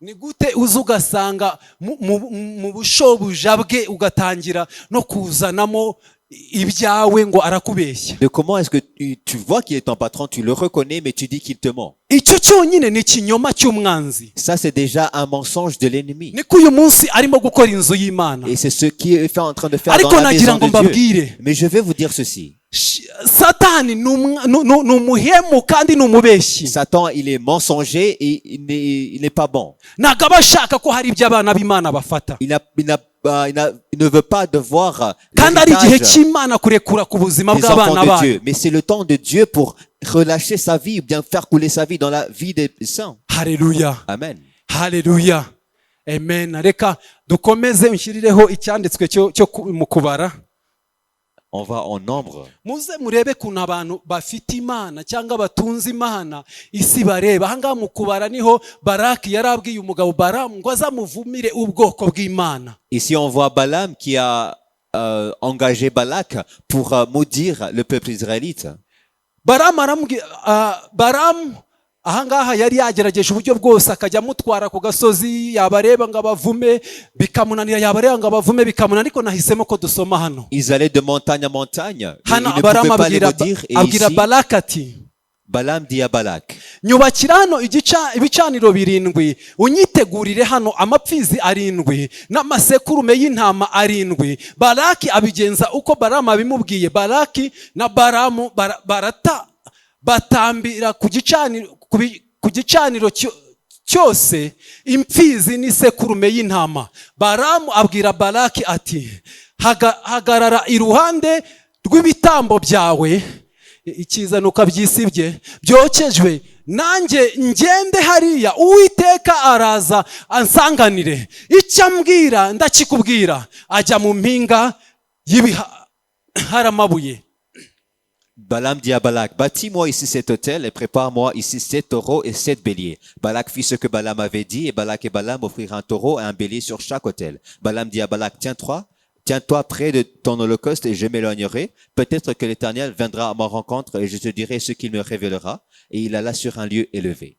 Ni gute uza ugasanga mu bushobuja bwe ugatangira no kuzanamo ibyawe ngo arakubeshya? De comment est-ce que tu vois qu'il est ton patron, tu le reconnais, mais tu dis qu'il te ment? Icyo cyonyine ni ikinyoma cy'umwanzi. Ça, c'est déjà un mensonge de l'ennemi. Niko uyu munsi arimo gukora inzu y'Imana. Et c'est ce qu'il est en train de faire Ariko dans la nagira maison ngo de Dieu. mbabwire, Mais je vais vous dire ceci. Satani ni umuhemu kandi ni umubeshyi. Satan, il est mensonger et il n'est pas bon. Ntabwo aba ashaka ko hari ibyo abana b'Imana bafata. Il ne veut pas devoir Kandi ari igihe l'héritage cy'Imana kurekura ku buzima des bw'abana enfants de bayo. Dieu. Mais c'est le temps de Dieu pour relâcher sa vie ou bien faire couler sa vie dans la vie des saints. Haleluya. Amen. Haleluya. Amen. Reka dukomeze nshyirireho icyanditswe cyo mu kubara. On va en nombre. Muze murebe kuntu abantu bafite Imana cyangwa batunze Imana isi bareba. Ahangaha mu kubara niho Baraki yarabwiye umugabo Balamu ngo azamuvumire ubwoko bw'Imana. Ici, on voit Balaam qui a engagé Balak pour maudire le peuple israélite. Balamu ahangaha yari yagerageje uburyo bwose akajya amutwara ku gasozi, yabareba ngo abavume bikamunanira, yabareba ngo abavume bikamunanira, ariko nahisemo ko dusoma hano. Ils allaient de montagne en montagne. Et ils Hano ne Balamu pouvaient pas les maudire. Et abwira ici, Balaki ati Balaam dit à Balak, nyubakira hano ibicaniro 7 unyitegurire hano amapfizi 7 n'amasekurume y'intama 7. Balaki abigenza uko Balamu abimubwiye. Balaki na Balamu batambira ku gicaniro cyose impfizi n'isekurume y'intama. Balamu abwira Balaki ati hagarara iruhande rw'ibitambo byawe, icyiza nuko abyisibye byokejwe, nanjye ngende hariya, Uwiteka araza ansanganire, icyo ambwira ndakikubwira. Ajya mu mpinga y'Ibiharamabuye. Balaam dit à Balak, bâtis-moi ici cet autel et prépare-moi ici 7 taureaux et 7 béliers. Balak fit ce que Balaam avait dit, et Balak et Balaam offrirent un taureau et un bélier sur chaque autel. Balaam dit à Balak, tiens-toi près de ton holocauste et je m'éloignerai. Peut-être que l'Éternel viendra à ma rencontre et je te dirai ce qu'il me révélera. Et il alla sur un lieu élevé.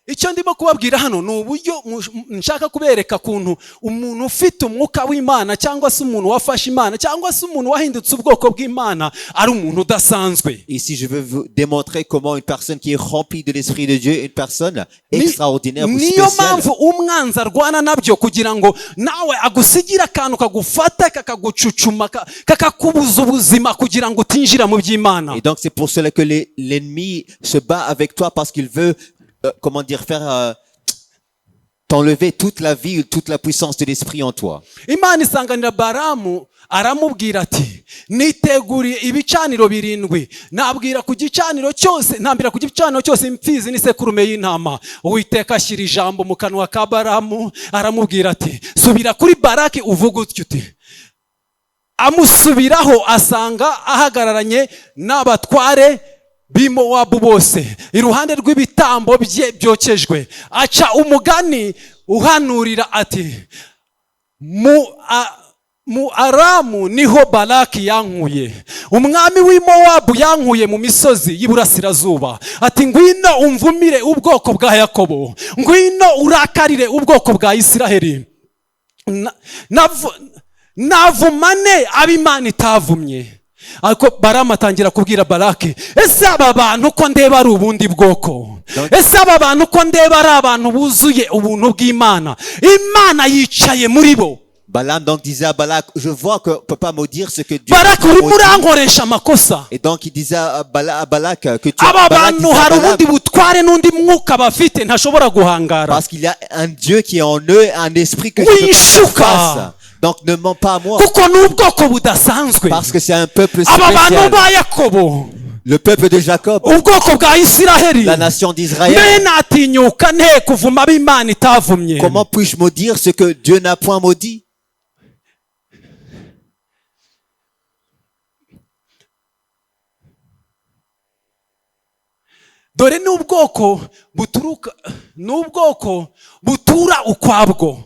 icyo ndimo kubabwira hano ni uburyo nshaka kubereka kuntu umuntu ufite umwuka w'Imana cyangwa se umuntu wafashe Imana cyangwa se umuntu wahindutse ubwoko bw'Imana ari umuntu udasanzwe. Ici, je veux vous démontrer comment une personne qui est remplie de l'Esprit de Dieu est une personne extraordinaire ou niyo spéciale. mpamvu umwanzi arwana nabyo kugira ngo nawe agusigira akantu kagufata kakagucucuma kakakubuza ubuzima kugira ngo utinjira mu by'Imana. Et donc, c'est pour cela que l'ennemi se bat avec toi parce qu'il veut faire t'enlever toute la vie, toute la puissance de l'esprit en toi. Imana isanganira Balamu aramubwira ati niteguriye ibicaniro 7, nabwira ku gicaniro cyose impfizi n'isekurume y'intama. Uwiteka ashyira ijambo mu kanwa ka Balamu aramubwira ati subira kuri Balaki uvuga utyo uti. Amusubiraho asanga ahagararanye n'abatware b'Imowabu bose iruhande rw'ibitambo bye byokejwe. Aca umugani uhanurira ati mu Aramu niho Balaki yankuye, umwami w'Imowabu yankuye mu misozi y'Iburasirazuba. Ati ngwino umvumire ubwoko bwa Yakobo, ngwino urakarire ubwoko bwa Isiraheli, navumane ab'Imana itavumye. Ariko Balamu atangira kubwira Balaki, ese aba bantu ko ndeba ari ubundi bwoko, ese aba bantu ko ndeba ari abantu buzuye ubuntu bw'Imana, Imana yicaye muri bo. Balaam donc disait à Balak, je vois que peut pas maudire ce que Dieu Balak urimo urankoresha amakosa. Et donc il disait à Balak que tu aba bantu hari ubundi butware n'undi mwuka bafite ntashobora guhangara, parce qu'il y a un Dieu qui est en eux, un esprit que je peux pas face. Donc ne mens pas à moi. Parce que c'est un peuple spécial. Le peuple de Jacob. La nation d'Israël. Comment puis-je maudire ce que Dieu n'a point maudit? Dore n'ubwoko butura ukwabwo.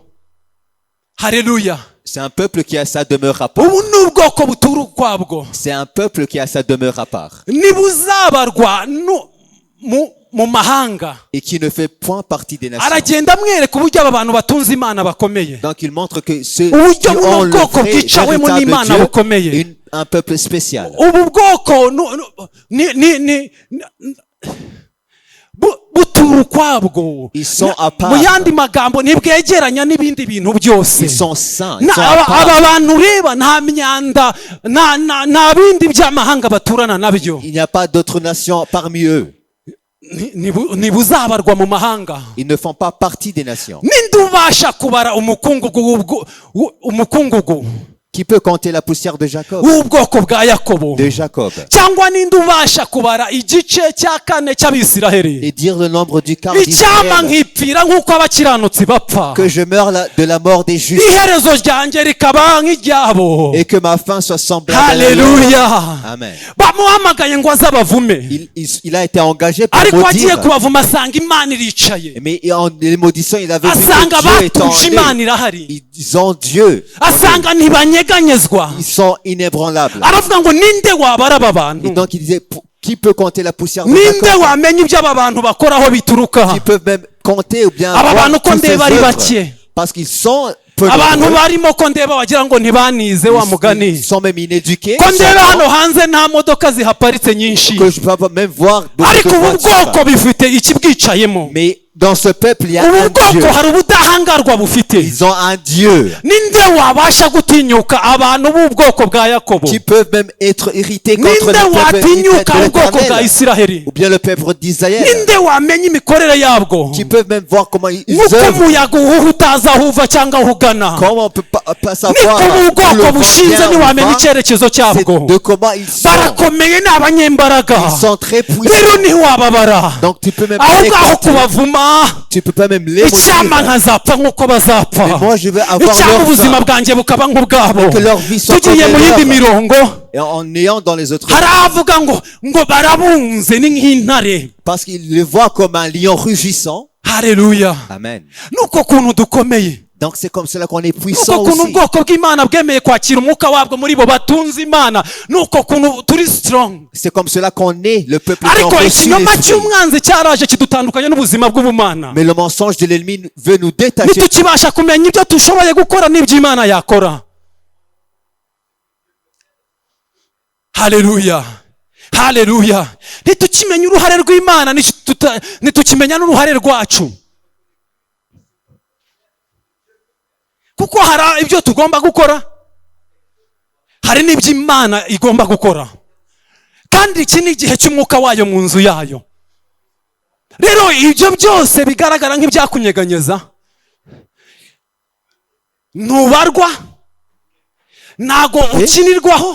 Haleluya. C'est un peuple qui a sa demeure à part. C'est un peuple qui a sa demeure à part. Et qui ne fait point partie des nations. Donc il montre que ceux qui ont le vrai de Dieu, un peuple spécial. Ils sont à part. Ils sont saints. Ils sont à part. Il n'y a pas d'autres nations parmi eux. Ils ne font pas partie des nations. Qui peut compter la poussière de Jacob? De Jacob. Et dire le nombre du quart d'Israël. Que je meurs de la mort des justes. Et que ma fin soit semblable à la leur. Amen. Il a été engagé pour maudire. Mais en les maudissant, il avait vu que Dieu est en eux. Ils ont Dieu. Ils sont inébranlables. Et donc il disait, qui peut compter la poussière de Jacob? Qui peut même compter ou bien voir toutes ces œuvres? Parce qu'ils sont peu abantu nombreux, barimo ko ndeba wagira ngo ntibanize wa mugani ils sont même inéduqués, ko ils sont ndeba hano blancs, hanze nta modoka zihaparitse nyinshi que je peux pas même voir beaucoup ariko de ubu voitures. bwoko bifite ikibwicayemo Mais dans ce peuple, il y a ubu un Dieu. bwoko hari ubudahangarwa bufite Ils ont un Dieu ninde wabasha gutinyuka abantu b'ubwoko bwa yakobo qui peuvent même être irrités contre ninde le peuple watinyuka de ubwoko bwa l'Éternel, isiraheli ou bien le peuple d'Israël, ninde wamenya imikorere yabwo qui peuvent même voir comment ils nk'uko œuvrent. umuyaga uhuha utazi aho uva cyangwa aho ugana Comment on peut pas niko savoir ubu où le bwoko vent bushinze vient ou ntiwamenya va, icyerekezo c'est cyabwo de comment ils sont. barakomeye ni abanyembaraga Ils sont très rero puissants. ntiwababara Donc tu peux même aho pas les ngaho compter. kubavuma Tu peux pas même les icyama maudire. nkazapfa nk'uko bazapfa Mais moi je vais avoir icyama leur ubuzima fin. bwanjye bukaba nk'ubwabo Que leur vie soit tugiye comme mu yindi leur. mirongo Et en ayant dans les autres, hari avuga ngo barabunze ni nk'intare parce qu'ils le voient comme un lion rugissant. haleluya Amen. nuko kuntu dukomeye Donc c'est comme cela qu'on est nuko puissant kuntu aussi. ubwoko bw'imana bwemeye kwakira umwuka wabwo muri bo batunze imana nuko kuntu turi strong C'est comme cela qu'on est, le peuple qui a ariko reçu ikinyoma l'esprit. cy'umwanzi cyaraje kidutandukanya n'ubuzima bw'ubumana Mais le mensonge de l'ennemi veut nous détacher. ntitukibasha kumenya ibyo dushoboye gukora n'ibyo imana yakora haleluya haleluya ntitukimenya uruhare rw'imana ntitukimenya n'uruhare rwacu kuko hari ibyo tugomba gukora hari n'ibyo imana igomba gukora kandi iki ni igihe cy'umwuka wayo mu nzu yayo rero ibyo byose bigaragara nk'ibyakunyeganyeza ntubarwa ntago ukinirwaho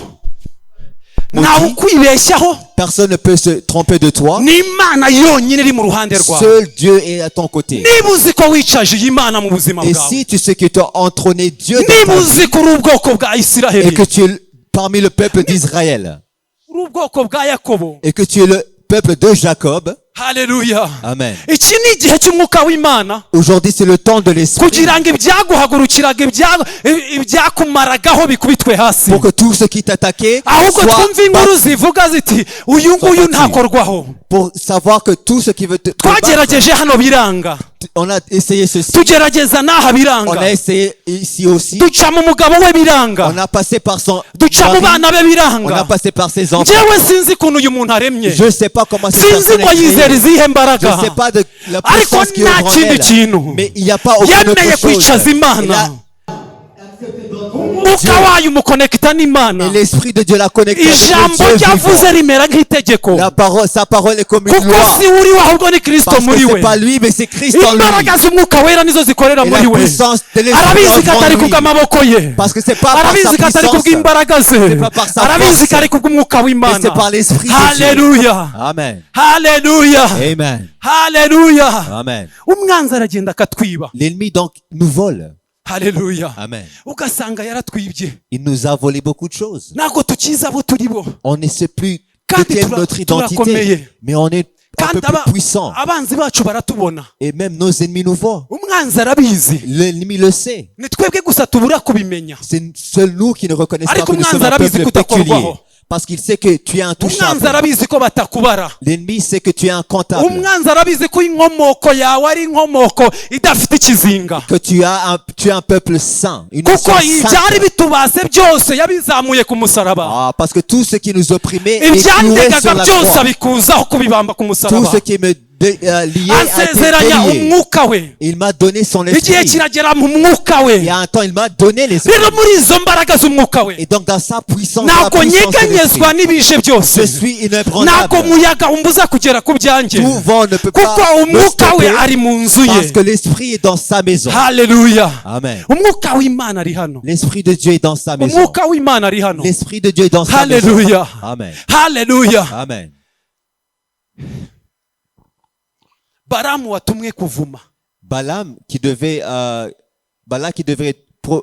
ntawe ukwibeshyaho Personne ne peut se tromper de toi. ni imana yonyine iri mu ruhande rwawe Seul Dieu est à ton côté. niba uzi ko wicaje iyi mana mu buzima Et bwawe si tu sais que tu as entrôné Dieu dans niba ta uzi vie ko uri ubwoko bwa et isiraheli que tu es parmi le peuple d'Israël uri ubwoko bwa yakobo et que tu es le peuple de Jacob, haleluya Amen. iki ni igihe cy'umwuka w'imana Aujourd'hui c'est le temps de l'esprit kugira ngo ibyaguhagurukiraga ibyakumaragaho bikubitwe hasi pour que tout ce qui t'attaquait ahubwo soit twumve inkuru battu. zivuga ziti uyu nguyu battu. ntakorwaho Pour savoir que tout ce qui veut te battre, twagerageje hano biranga on a essayé ceci, tugerageza n'aha on biranga a essayé ici aussi, duca mu mugabo we biranga on a passé par son duca mu mari, bana be on a biranga passé par ses enfants. njyewe sinzi ukuntu uyu muntu aremye Je sais pas comment cette sinzi personne ngo est yizera créée. izihe Je mbaraga sais pas de la ariko puissance qui est nta en kindi elle. kintu Mais il n'y a pas aucune yemeye autre chose. kwicaza Et, imana là, umwuka wayo umukonekita n'imana et l'esprit de Dieu l'a connecté avec ijambo le Dieu ryavuze vivant. rimera nk'itegeko Sa parole est comme une kuko loi. si uriwe ahubwo ni kristo Parce que muri c'est we pas lui, mais c'est Christ en lui. imbaraga z'umwuka wera nizo zikorera Et muri la we puissance de l'esprit arabizi ko en atari lui. kubw'amaboko ye Parce que c'est pas par sa arabizi ko atari puissance, kubw'imbaraga ze pas par sa arabizi force, ko ari kubw'umwuka mais w'imana c'est par l'esprit de Dieu. haleluya Amen. haleluya Amen. haleluya Amen. umwanzi aragenda akatwiba L'ennemi donc nous vole. haleluya Amen. ugasanga yaratwibye Il nous a volé beaucoup de choses. ntabwo tukizi abo turi bo On ne sait plus Kandi quelle est notre turakomeye. identité. Mais on est un peu kandi plus puissant. abanzi bacu baratubona Et même nos ennemis nous voient. umwanzi arabizi L'ennemi le sait. ni twebwe gusa tubura kubimenya C'est seul nous qui ne reconnaissons pas Ariko que nous sommes umwanzi un arabizi peuple kudakorwaho. péculier. Parce qu'il sait que tu es intouchable. umwanzi arabizi ko batakubara L'ennemi sait que tu es incontable. umwanzi arabizi ko inkomoko yawe ari inkomoko idafite ikizinga Que tu es un peuple saint. Une kuko nation ibyari sainte. bitubase byose yabizamuye ku musaraba Ah, parce que tout ce qui nous opprimait est cloué sur ibyandegaga la byose croix. abikuzaho kubibamba ku Tout musaraba ce qui me liait a été ansezeranya délié. umwuka we Il m'a donné son igihe esprit. kiragera mu mwuka Il we y a un temps, il m'a donné l'esprit. rero muri izo mbaraga z'umwuka we Et donc, dans sa puissance, la ntabwo puissance de nyeganyezwa l'esprit, n'ibije byose je suis ntabwo inébranlable. umuyaga umbuza kugera ku byanjye Tout vent ne peut kuko pas me umwuka we stopper ari mu nzu parce ye que l'esprit est dans sa maison. haleluya Amen. umwuka w'imana ari hano L'esprit de Dieu est dans sa maison. umwuka w'imana ari hano L'esprit de Dieu est dans sa maison. haleluya Amen. haleluya Amen. baramu watumwe kuvuma Balak qui devait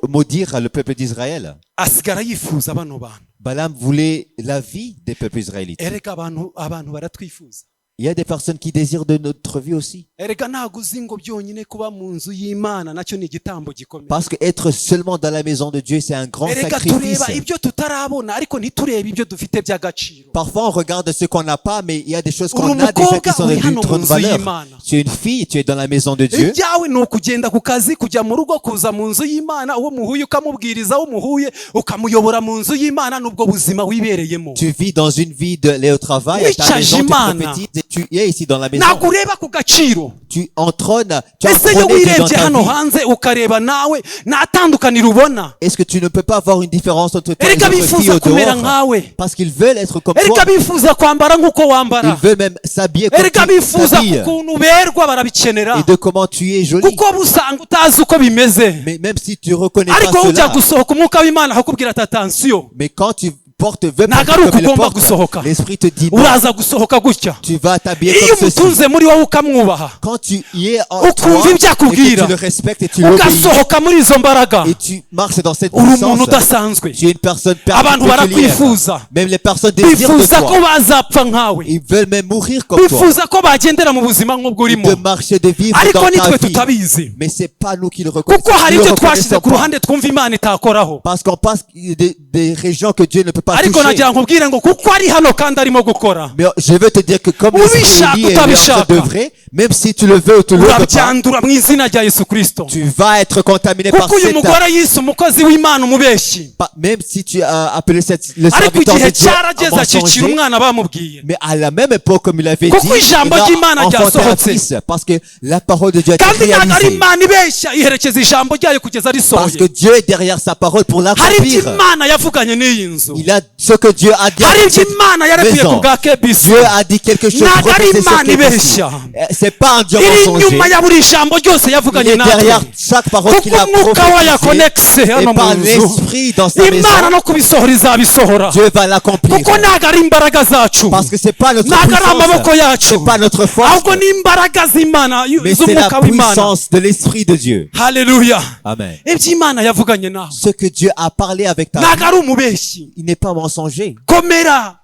maudire le peuple d'Israël. asigara yifuza bano bantu Balaam voulait la vie des peuples israélites. erega abantu baratwifuza Il y a des personnes qui désirent de notre vie aussi. erega ntabwo uzi ngo byonyine kuba mu nzu y'imana nacyo ni igitambo gikomeye. Parce que être seulement dans la maison de Dieu, c'est un grand erega sacrifice. tureba ibyo tutarabona ariko ntiturebe ibyo dufite by'agaciro. Parfois, on regarde ce qu'on n'a pas, mais il y a des choses qu'on Uri a déjà qui umukobwa sont uri de hano trop mu de nzu valeur. y'Imana. Tu es une fille, tu es dans la maison de Dieu. ibyawe ni ukugenda ku kazi kujya mu rugo kuza mu nzu y'Imana uwo muhuye ukamubwiriza uwo muhuye ukamuyobora mu nzu y'Imana n'ubwo buzima wibereyemo. Tu vis dans une vie d'aller au travail, à ta maison, tu prophétises et tu es ici dans la maison. ntabwo ureba ku gaciro. Tu entrônes, tu ese iyo entrônes Dieu dans wirebye ta hano vie. hanze ukareba nawe nta tandukaniro ubona. Est-ce que tu ne peux pas avoir une différence entre toi et erega les autres filles bifuza au kumera dehors? nkawe. Parce qu'ils veulent être comme erega toi. bifuza kwambara nk'uko Ils wambara. veulent même s'habiller comme erega tu bifuza t'habilles. ukuntu uberwa barabikenera. Et de comment tu es jolie. kuko busanga utazi uko bimeze. Mais même si tu reconnais pas ariko ujya cela, gusohoka umwuka w'Imana akakubwira ati atansiyo mais quand tu portes veux ntabwo ari uko comme il ugomba porte, gusohoka. l'esprit te dit non, uraza gusohoka gutya. tu vas t'habiller iyo comme ceci. umutunze muri wowe ukamwubaha Quand tu y es en ukumva toi, ibyo et que akubwira tu le respectes et tu l'obéis, ugasohoka muri izo mbaraga et tu marches dans cette uri umuntu puissance, udasanzwe. tu es une personne abantu particulière. barakwifuza. Même les personnes désirent de bifuza ko toi. bazapfa nkawe. Ils veulent même mourir comme toi. bifuza ko bagendera mu buzima nk'ubwo urimo. De marcher, de vivre ariko dans ta nitwe vie. tutabizi Mais c'est pas nous qui le reconnaissons. kuko hari Nous le ibyo twashyize reconnaissons ku pas. ruhande twumva Imana itakoraho. Parce qu'on passe des régions que Dieu ne peut pas ariko toucher. nagira nkubwire ngo kuko ari hano kandi arimo gukora Mais je veux te dire que comme Ubishaka, l'esprit est en utabishaka. train d'œuvrer, même si tu le veux ou tu le veux pas, urabyandura mu izina rya Yesu Kristo. tu vas être contaminé par kuko uyu cette... mugore yise umukozi w'Imana umubeshyi. Même si tu as appelé le ariko serviteur de igihe Dieu cyarageze un acikira mensonger, umwana bamubwiye. mais à la même époque, comme il avait dit, Kuko ijambo il ry'Imana a enfanté un ryasohotse. fils. Parce que la parole de Dieu a été kandi ntabwo ari réalisée. Imana ibeshya iherekeza ijambo ryayo kugeza Parce que risohoye. Dieu est derrière sa parole pour hari ibyo l'accomplir. Imana yavuganye n'iyi nzu. Il a ce que Dieu a dit hari à ibyo cette Imana yarekuye ku maison. bwa KBC. Dieu a dit quelque chose Ntabwo ari prophétisé sur Imana KBC. ibeshya. C'est pas un Dieu iri mensonger. inyuma ya buri jambo ryose Il yavuganye est derrière natwe. chaque parole qu'il kuko a umwuka we yakonekise prophétisée. hano Et par mu nzu. l'esprit dans sa maison, Imana no kubisohora izabisohora. Dieu va l'accomplir. kuko ntabwo ari imbaraga zacu. Parce que c'est pas notre ntabwo ari amaboko puissance. yacu. C'est pas notre force. ahubwo ni imbaraga z'Imana Mais c'est la z'umwuka w'Imana. puissance de l'esprit de Dieu. haleluya. Amen. ibyo Imana yavuganye nawe Ce que Dieu a parlé avec ta ntabwo vie, ari umubeshyi. il n'est pas mensonger. komera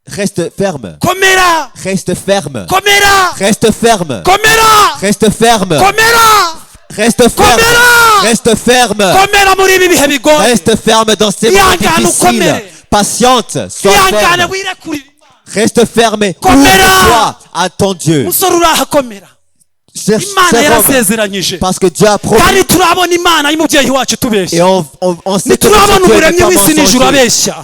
Reste ferme. komera Reste ferme. komera Reste ferme. komera Reste ferme. komera Reste ferme. Komera! Reste ferme. komera muri ibi bihe bigoye. Reste ferme dans ces moments Ihangane difficiles. ukomere. Patiente. Sois ihangane ferme. wirekurire. Reste ferme. Komera! Ouvre-toi à ton Dieu. musore uraha komera. Cherche Imana cet homme. yarasezeranyije Parce que Dieu a promis. kandi turabona Imana y'umubyeyi wacu Et tubeshya. on sait que Turabona notre Dieu umuremyi n'est pas w'isi n'ijuru mensonger. abeshya.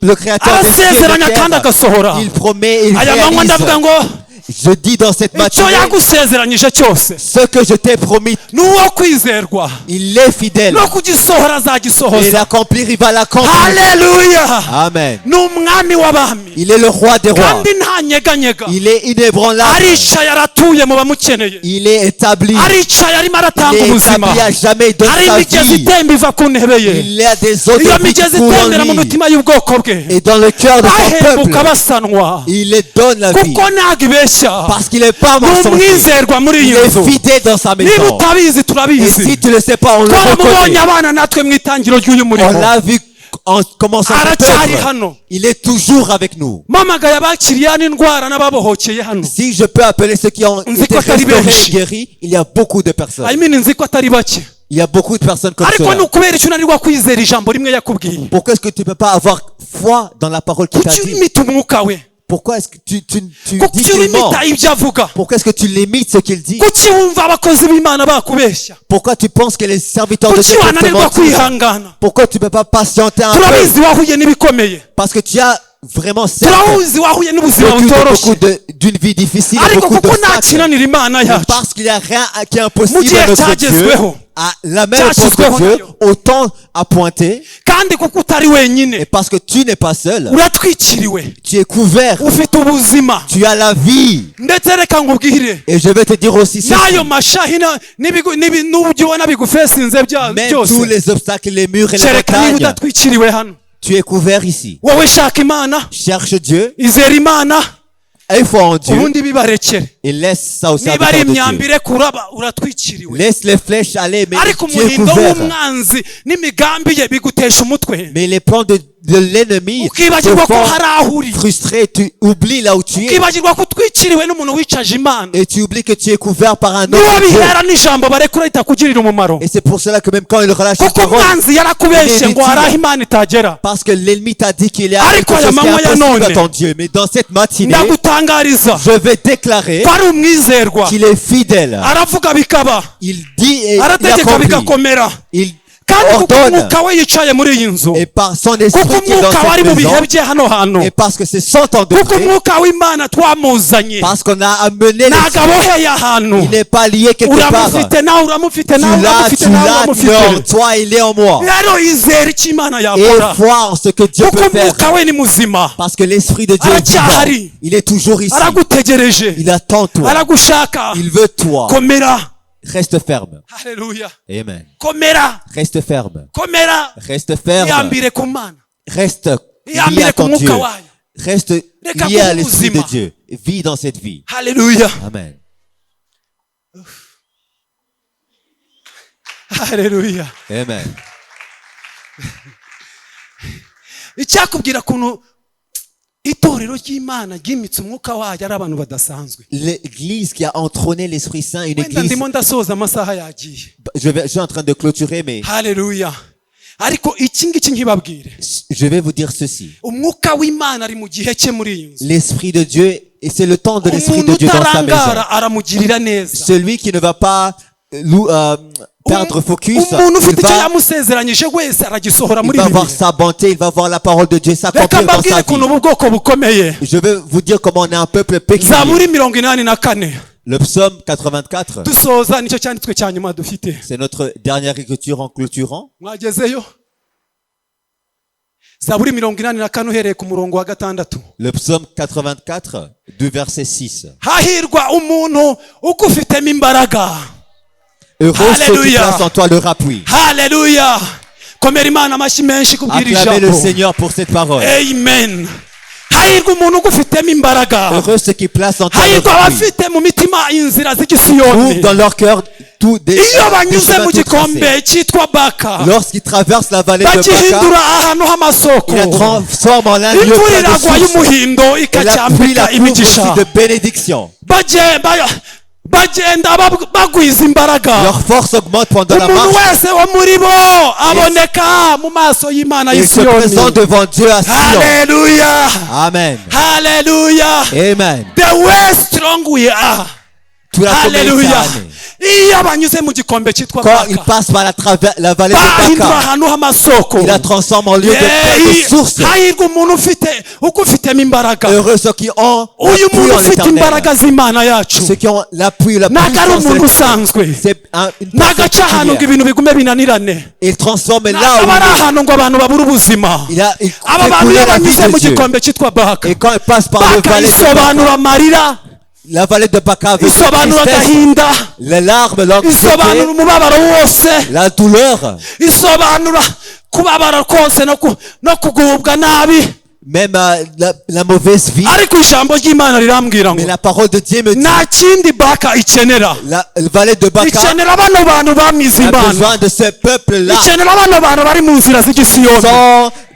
Le créateur des cieux et arasezeranya de kandi terre, agasohora. il promet et il aya manywa ndavuga réalise. ngo Je dis dans cette icyo matinée, yagusezeranyije cyose ce que je t'ai promis, ni uwo kwizerwa il est fidèle. no kugisohora Et azagisohoza. l'accomplir, il va l'accomplir. haleluya. Amen. ni umwami w'abami Il est le roi des rois. kandi ntanyeganyega. Il est inébranlable. aricaye aratuye mu bamukeneye. Il est établi. aricaye arimo aratanga Il est ubuzima. établi à jamais de hari sa imigezi vie. itemba iva ku ntebe ye. Il y a des eaux iyo de vie qui migezi coulent en itembera mu lui. mitima y'ubwoko bwe. Et dans le cœur de son bahembuka peuple, basanwa il les donne la vie. kuko ntabwo ibeshya. Parce qu'il n'est pas ni mensonger. umwizerwa muri Il iyi est nzu. fidèle dans sa niba maison. utabizi Et turabizi. si tu ne le sais pas, on le twaramubonye reconnaît. abana natwe mu itangiro ry'uyu On murimo. l'a vu en commençant cette aracyari œuvre. hano. Il est toujours avec nous. mpamagaye abakiriya n'indwara n'ababohokeye hano. Si je peux appeler ceux qui ont Nzi été ko atari restaurés benshi. et guéris, il y a beaucoup de personnes. I mean, nzi ko atari bake. Il y a beaucoup de personnes comme ariko ni ça. ukubera icyo unanirwa kwizera ijambo rimwe yakubwiye. Pourquoi est-ce que tu ne peux pas avoir foi dans la parole qu'il t'a kuki dit? urimita umwuka we. Pourquoi est-ce que tu dis kuki qu'il ment? urimita ibyo avuga. Pourquoi est-ce que tu limites ce qu'il dit? kuki wumva abakozi b'Imana bakubeshya. Pourquoi tu penses que les serviteurs de kuki Dieu peuvent te wananirwa mentir? kwihangana. Pourquoi tu ne peux pas patienter un peu? turabizi wahuye n'ibikomeye. Parce que tu as vraiment certes turabizi wahuye n'ubuzima vécu butoroshye. d'une vie difficile, ariko beaucoup kuko nta d'obstacles. kinanira Imana Mais yacu. parce qu'il n'y a rien qui est Mu impossible gihe à notre Dieu, cyagezweho. à la même époque Cyashyizweho de Dieu, nayo. autant à pointer, kandi kuko utari wenyine. et parce que tu n'es pas seul, uratwikiriwe. tu es couvert, ufite ubuzima. tu as la vie. ndetse reka nkubwire. Et je vais te dire aussi ceci, n'ayo mashahina n'uburyo ubona bigufesinze même tous byose. les obstacles, les murs et les kereka niba montagnes, udatwikiriwe hano. tu es couvert ici. wowe shaka Imana. Cherche Dieu, izera Imana. aie foi en Dieu, ubundi bibarekere. et laisse ça au niba ari serviteur de Dieu. imyambire kuraba uratwikiriwe. Laisse les flèches aller, mais ariko tu es umuhindo couvert. w'umwanzi n'imigambi ye bigutesha umutwe. Mais les plans de de l'ennemi te ukibagirwa ko font hari aho uri, frustré, tu oublies là où tu es ukibagirwa ko utwikiriwe n'umuntu wicaje Imana. et tu oublies que tu es couvert par un niwo autre Dieu. bihera n'ijambo barekura ritakugirira umumaro, Et c'est pour cela que même quand il relâche une kuko parole, umwanzi yarakubeshye ngo hari aho Imana itagera. parce que l'ennemi t'a dit qu'il y a Ariko quelque chose qui est aya manywa ya impossible à none, ton Dieu. Mais dans cette matinée, ndagutangariza je vais déclarer ko ari umwizerwa, qu'il est fidèle. aravuga bikaba, Il dit et il arategeka accomplit. bigakomera, Il kandi kuko ordonne. umwuka we yicaye muri iyi nzu, Et par son kuko esprit qui est dans umwuka wari cette mu bihe maison, bye hano hantu, et parce que c'est son temps de kuko prier, umwuka w'Imana twamuzanye, parce qu'on a amené ntabwo l'esprit, aboheye ahantu. il n'est pas lié quelque part. uramufite nawe uramufite Tu nawe l'as, uramufite tu nawe l'as, uramufite. non, toi il est en moi. rero izere icyo Imana Et yakora, voir ce que Dieu kuko peut faire. umwuka we ni muzima, Parce que l'esprit de Dieu est vivant. aracyahari, Il est toujours ici. aragutegereje, Il attend toi. aragushaka. Il veut toi. Komera, Reste ferme. haleluya, Amen. komera, Reste ferme. komera, Reste ferme. iyambire ku Mana, Reste lié iyambire à ku ton Dieu. mwuka wayo, Reste Reka lié à kuba l'esprit de ubuzima. Dieu. Vis dans cette vie. haleluya, Amen. haleluya. Amen. icyakubwira kuntu itorero ry'Imana ryimitse umwuka wayo ari abantu badasanzwe. L'église qui a entrôné l'Esprit Saint, une wenda église. ndimo ndasoza, amasaha yagiye. Je suis en train de clôturer, mais haleluya. ariko iki ngiki nkibabwire, je vais vous dire ceci. umwuka w'Imana ari mu gihe cye muri iyi nzu. L'Esprit de Dieu, et c'est le temps de l'Esprit umuntu de Dieu dans sa maison. utarangara aramugirira neza. Celui qui ne va pas perdre focus, umuntu ufite icyo il yamusezeranyije wese aragisohora muri va ibi voir bihe. sa bonté, il va voir la parole de Dieu reka s'accomplir dans mbabwire sa ukuntu vie. ubu bwoko bukomeye. Je vais vous dire comment on est un peuple péculier. zaburi 84, Le psaume 84, dusoza nicyo cyanditswe cya nyuma dufite. c'est notre dernière écriture en clôturant. mwagezeyo? zaburi 84 uhereye ku murongo wa 6. Le psaume 84, du verset 6. hahirwa umuntu ugufitemo imbaraga. Heureux ceux qui Alléluia. placent en toi leur appui. haleluya, komera Imana amashyi menshi kubwira Acclamez le ijambo. Seigneur pour cette parole. amen. hahirwa umuntu ugufitemo imbaraga, Heureux ceux qui placent en toi leur hahirwa appui. abafite mu mitima inzira Trouvent z'igisiyoni. dans leur cœur tout des iyo banyuze chemins mu tout tracés. gikombe cyitwa Baka, Lorsqu'ils traversent la vallée de Baca, bagihindura ahantu h'amasoko, il la transforme en un lieu imvura plein de iragwa sources. y'umuhindo Et la pluie ikacyambika la couvre aussi imigisha. de bénédictions. bagenda bagwiza imbaraga. Leur force augmente pendant la umuntu marche. wese wo muri bo aboneka mu maso y'Imana Ils se présentent y'Isiyoni. devant Dieu à Sion. haleluya, Amen. haleluya. Amen. the way strong we are. Tout la haleluya. année. iyo banyuze mu gikombe cyitwa Quand ils Baka, passent par la vallée de bahindura Baca, ahantu h'amasoko. il la transforme en lieu de source. hahirwa umuntu ugufitemo imbaraga. Heureux ceux qui ont uyu l'appui muntu en ufite l'éternel. imbaraga z'Imana yacu Ceux qui ont l'appui, la ntabwo ari puissance umuntu de l'éternel. usanzwe, C'est une ntabwo aca personne ahantu ngo particulière. ibintu bigume binanirane, Il transforme là ntabwo où aba ari il est. ahantu ngo abantu babure ubuzima. Il fait aba bantu couler iyo la vie banyuze mu de Dieu. gikombe cyitwa Baka, Et quand il passe par le Baka vallée de Baca, isobanura amarira, la vallée de Baca veut dire isobanura tristesse, agahinda, les larmes, l'anxiété, isobanura umubabaro wose, la douleur, isobanura kubabara kose no kugubwa nabi. même la mauvaise vie. ariko ijambo ry'Imana rirambwira ngo Mais la parole de Dieu me dit, nta kindi Baka ikenera, la vallée de Baca ikenera bano bantu bamize a Imana, besoin de ce peuple-là, ikenera bano bantu bari mu nzira z'igisiyoni,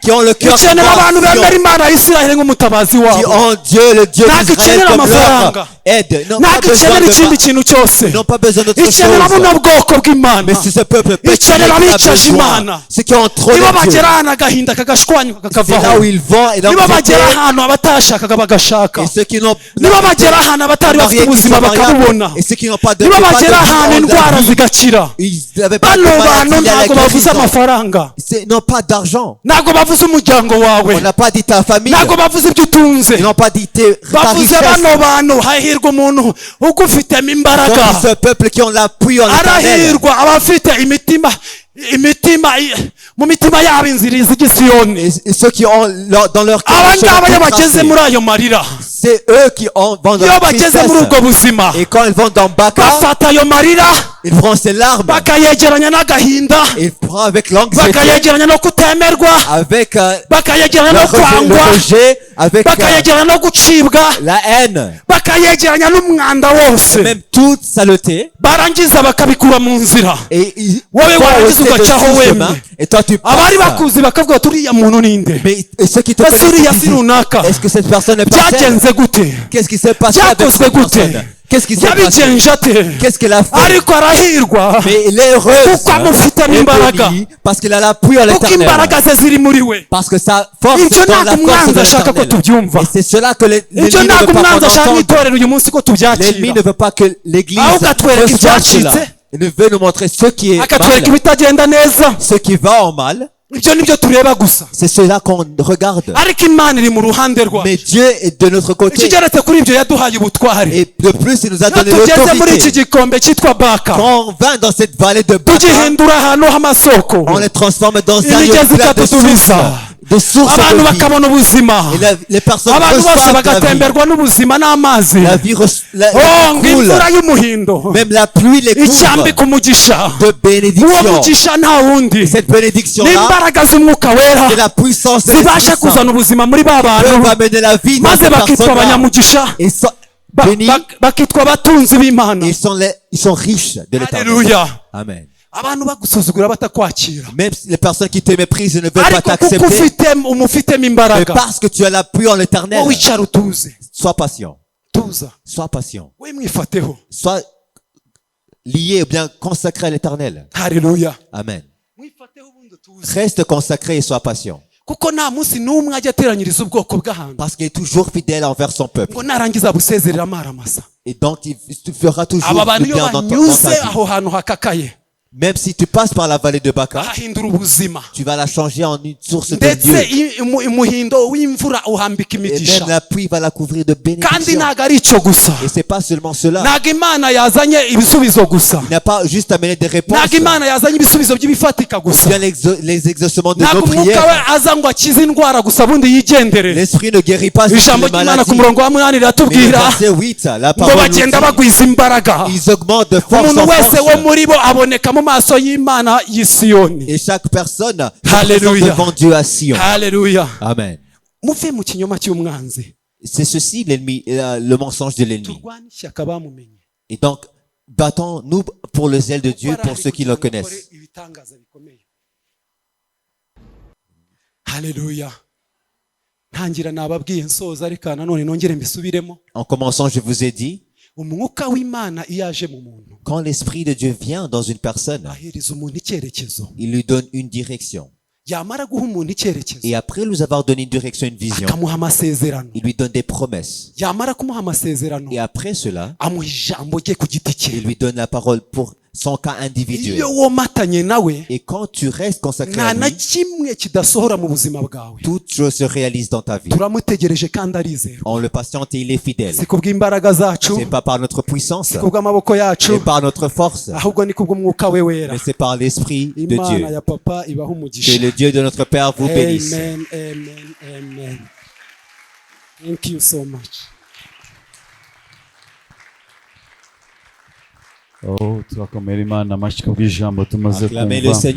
qui ont le cœur qui ikenera abantu va à bemera Sion, Imana ya Isiraheli nk'umutabazi qui wabo. ont Dieu, le Dieu Ntabwo d'Israël ikenera comme amafaranga, leur aide. Ils n'ont pas ntabwo besoin ikenera ikindi de kintu cyose, ils n'ont pas besoin d'autre ikenera buno chose. bwoko bw'Imana, Mais c'est ce peuple péché qui ikenera a abicaje besoin. Imana, Ceux qui ont trop nibo de Dieu. bagera ahantu agahinda kagashwanyuka C'est là kakavaho, où ils vont et nibo l'anxiété. bagera ahantu abatashakaga bagashaka, Et ceux qui n'ont nibo bagera ahantu abatari bafite ubuzima bakabubona, et ceux qui n'ont pas de nibo pas de bagera ahantu vie, indwara zigakira. ils n'avaient pas de bano bantu maladie, il y a la ntabwo bavuze guérison. amafaranga, Ils n'ont pas d'argent. ntabwo bavuze umuryango wawe, On n'a pas dit ta famille. ntabwo bavuze ibyo utunze, Ils n'ont pas dit ta bavuze richesse. bano bantu. hahirwa umuntu ugufitemo Donc, imbaraga, ce peuple qui ont l'appui en l'éternel. arahirwa abafite mu mitima yabo inzira z'igisiyoni. Et ceux qui ont dans leur cœur aba le chemin ngaba iyo tout bageze tracé. muri ayo marira, C'est eux qui vont dans iyo la bageze tristesse. muri ubwo buzima, Et quand ils vont dans Baca, bafata ayo marira ils prennent ces larmes. bakayegeranya n'agahinda, Ils prennent avec l'anxiété, bakayegeranya no kutemerwa, avec bakayegeranya no le kwangwa, rejet, avec bakayegeranya no gucibwa, la haine, bakayegeranya n'umwanda wose, même toute saleté, barangiza bakabikura mu nzira, et ils wowe font warangiza ôter de ugacaho tout wemye. chemin, et toi tu Abari passes. bakuzi bakavuga bati uriya muntu ninde, Mais et ceux qui te ese connaissent, uriya ils si disent, runaka, est-ce que cette personne est parfaite? byagenze gute, Qu'est-ce qui s'est passé avec byakozwe cette gute, personne? Qu'est-ce qui s'est passé? yabigenje ate, Qu'est-ce qu'elle a fait? ariko arahirwa Mais il est heureux kuko amufitemo imbaraga, parce qu'il a l'appui en kuko l'éternel. imbaraga ze ziri muri we. Parce que sa force Ibyo est dans la ntabwo force de umwanzi ashaka ko l'éternel. tubyumva, Et c'est cela que l'ennemi ibyo ne ntabwo veut pas umwanzi qu'on ashaka mu entende. itorero uyu munsi ko L'ennemi tubyakira, ne veut pas que l'église ahubwo atwereka reçoive ibyacitse, cela. Il veut nous montrer ce qui est akatwereka mal, ibitagenda neza. ce qui va en mal. Ibyo nibyo tureba gusa, C'est cela qu'on regarde. ariko Imana iri mu ruhande rwacu. Mais Dieu est de notre côté. ikigeretse kuri ibyo yaduhaye ubutware. Et de plus, il nous a Iyo donné tugeze muri iki l'autorité. gikombe cyitwa Baka, Quand on va dans cette vallée de Baka, tugihindura ahantu h'amasoko, on les transforme dans un lieu imigezi plein de ikadutubiza, sources, de sources abantu de vie. bakabona ubuzima, Et les personnes abantu bose reçoivent la vie. bagatemberwa n'ubuzima n'amazi. La vie Oh, ngo coule. imvura y'umuhindo Même la pluie les couvre icyambika umugisha, de uwo bénédiction. mugisha nta wundi, Cette bénédiction-là, n'imbaraga z'umwuka wera c'est la puissance de zibasha l'Esprit Saint. kuzana ubuzima muri ba Dieu bantu, va mener la vie dans maze ces bakitwa personnes-là. abanyamugisha, Ils sont ba- bénis. ba- bakitwa abatunzi b'Imana. Ils sont riches de l'éternel. Haleluya. Amen. Abantu bagusuzugura batakwakira, Même les personnes qui te méprisent ne veulent pas ariko kuko t'accepter. umufitemo Mais imbaraga, parce que tu as l'appui en l'éternel, wowe wicara utuze, sois patient. tuza, Sois patient. we mwifateho. Sois lié ou bien consacré à l'éternel. Haleluya. Amen. Mwifateho ubundi tuze, Reste consacré et sois patient. kuko nta munsi n'umwe ajya ateranyiriza ubwoko bw'ahantu Parce qu'il est toujours fidèle envers son peuple. ngo narangiza busezerera amaramasa. Et donc, il fera toujours Aba bantu le iyo bien dans banyuze ta vie. aho hantu hakakaye, Même si tu passes par la vallée de Baka, hahindura ubuzima, tu vas la changer en une source de ndetse Dieu. umuhindo w'imvura uhambika Et imigisha. même la pluie va la couvrir de Kandi bénédictions. ntabwo ari icyo gusa, Et c'est pas seulement cela. ntabwo Imana yazanye ibisubizo gusa, Il n'a pas juste amené des réponses. ntabwo Imana yazanye ibisubizo by'ibifatika Ou gusa, bien les exaucements de nos ntabwo umwuka we prières. aza ngo akize indwara gusa ubundi yigendere. L'esprit ne guérit pas juste Ijambo les ry'Imana ku maladies. murongo wa munani Mais le riratubwira verset 8, la ngo parole nous bagenda dit, bagwiza imbaraga, ils augmentent de force umuntu en wese wo force. muri bo aboneka mu maso y'Imana y'i Siyoni. Et chaque personne se Hallelujah. présente devant Dieu à Sion. Haleluya. Amen. Muve mu kinyoma cy'umwanzi, C'est ceci l'ennemi, le mensonge de l'ennemi. turwane ishyaka bamumenye. Et donc, battons-nous pour le zèle de Dieu, pour ceux qui le connaissent. Ibitangaza bikomeye. Haleluya. Ntangira nababwiye nsoza, ariko nanone nongere mbisubiremo. En commençant, je vous ai dit, Umwuka w'Imana iyo aje mu muntu, quand l'Esprit de Dieu vient dans une personne, ahereza umuntu icyerekezo. il lui donne une direction. Yamara guha umuntu icyerekezo, Et après lui avoir donné une direction, une vision, akamuha amasezerano. il lui donne des promesses. Yamara kumuha amasezerano, Et après cela, amuha ijambo rye ku giti il cye. lui donne la parole pour son cas individuel. Iyo womatanye nawe, Et quand tu restes consacré nta à na lui, kimwe kidasohora mu buzima bwawe. toute chose se réalise dans ta vie. Turamutegereje kandi arizerwa. On le patiente et il est fidèle. Si kubw'imbaraga zacu, C'est pas par notre puissance, si kubw'amaboko yacu, c'est par notre force, ahubwo ni kubw'umwuka we wera. mais c'est par l'Esprit de Imana Dieu. ya papa ibaha Que umugisha. le Dieu de notre Père vous bénisse. Amen, amen, amen. Thank you so much. Oh, turakomera Imana amashyi kubw'ijambo tumaze Acclamez le kumva. Seigneur.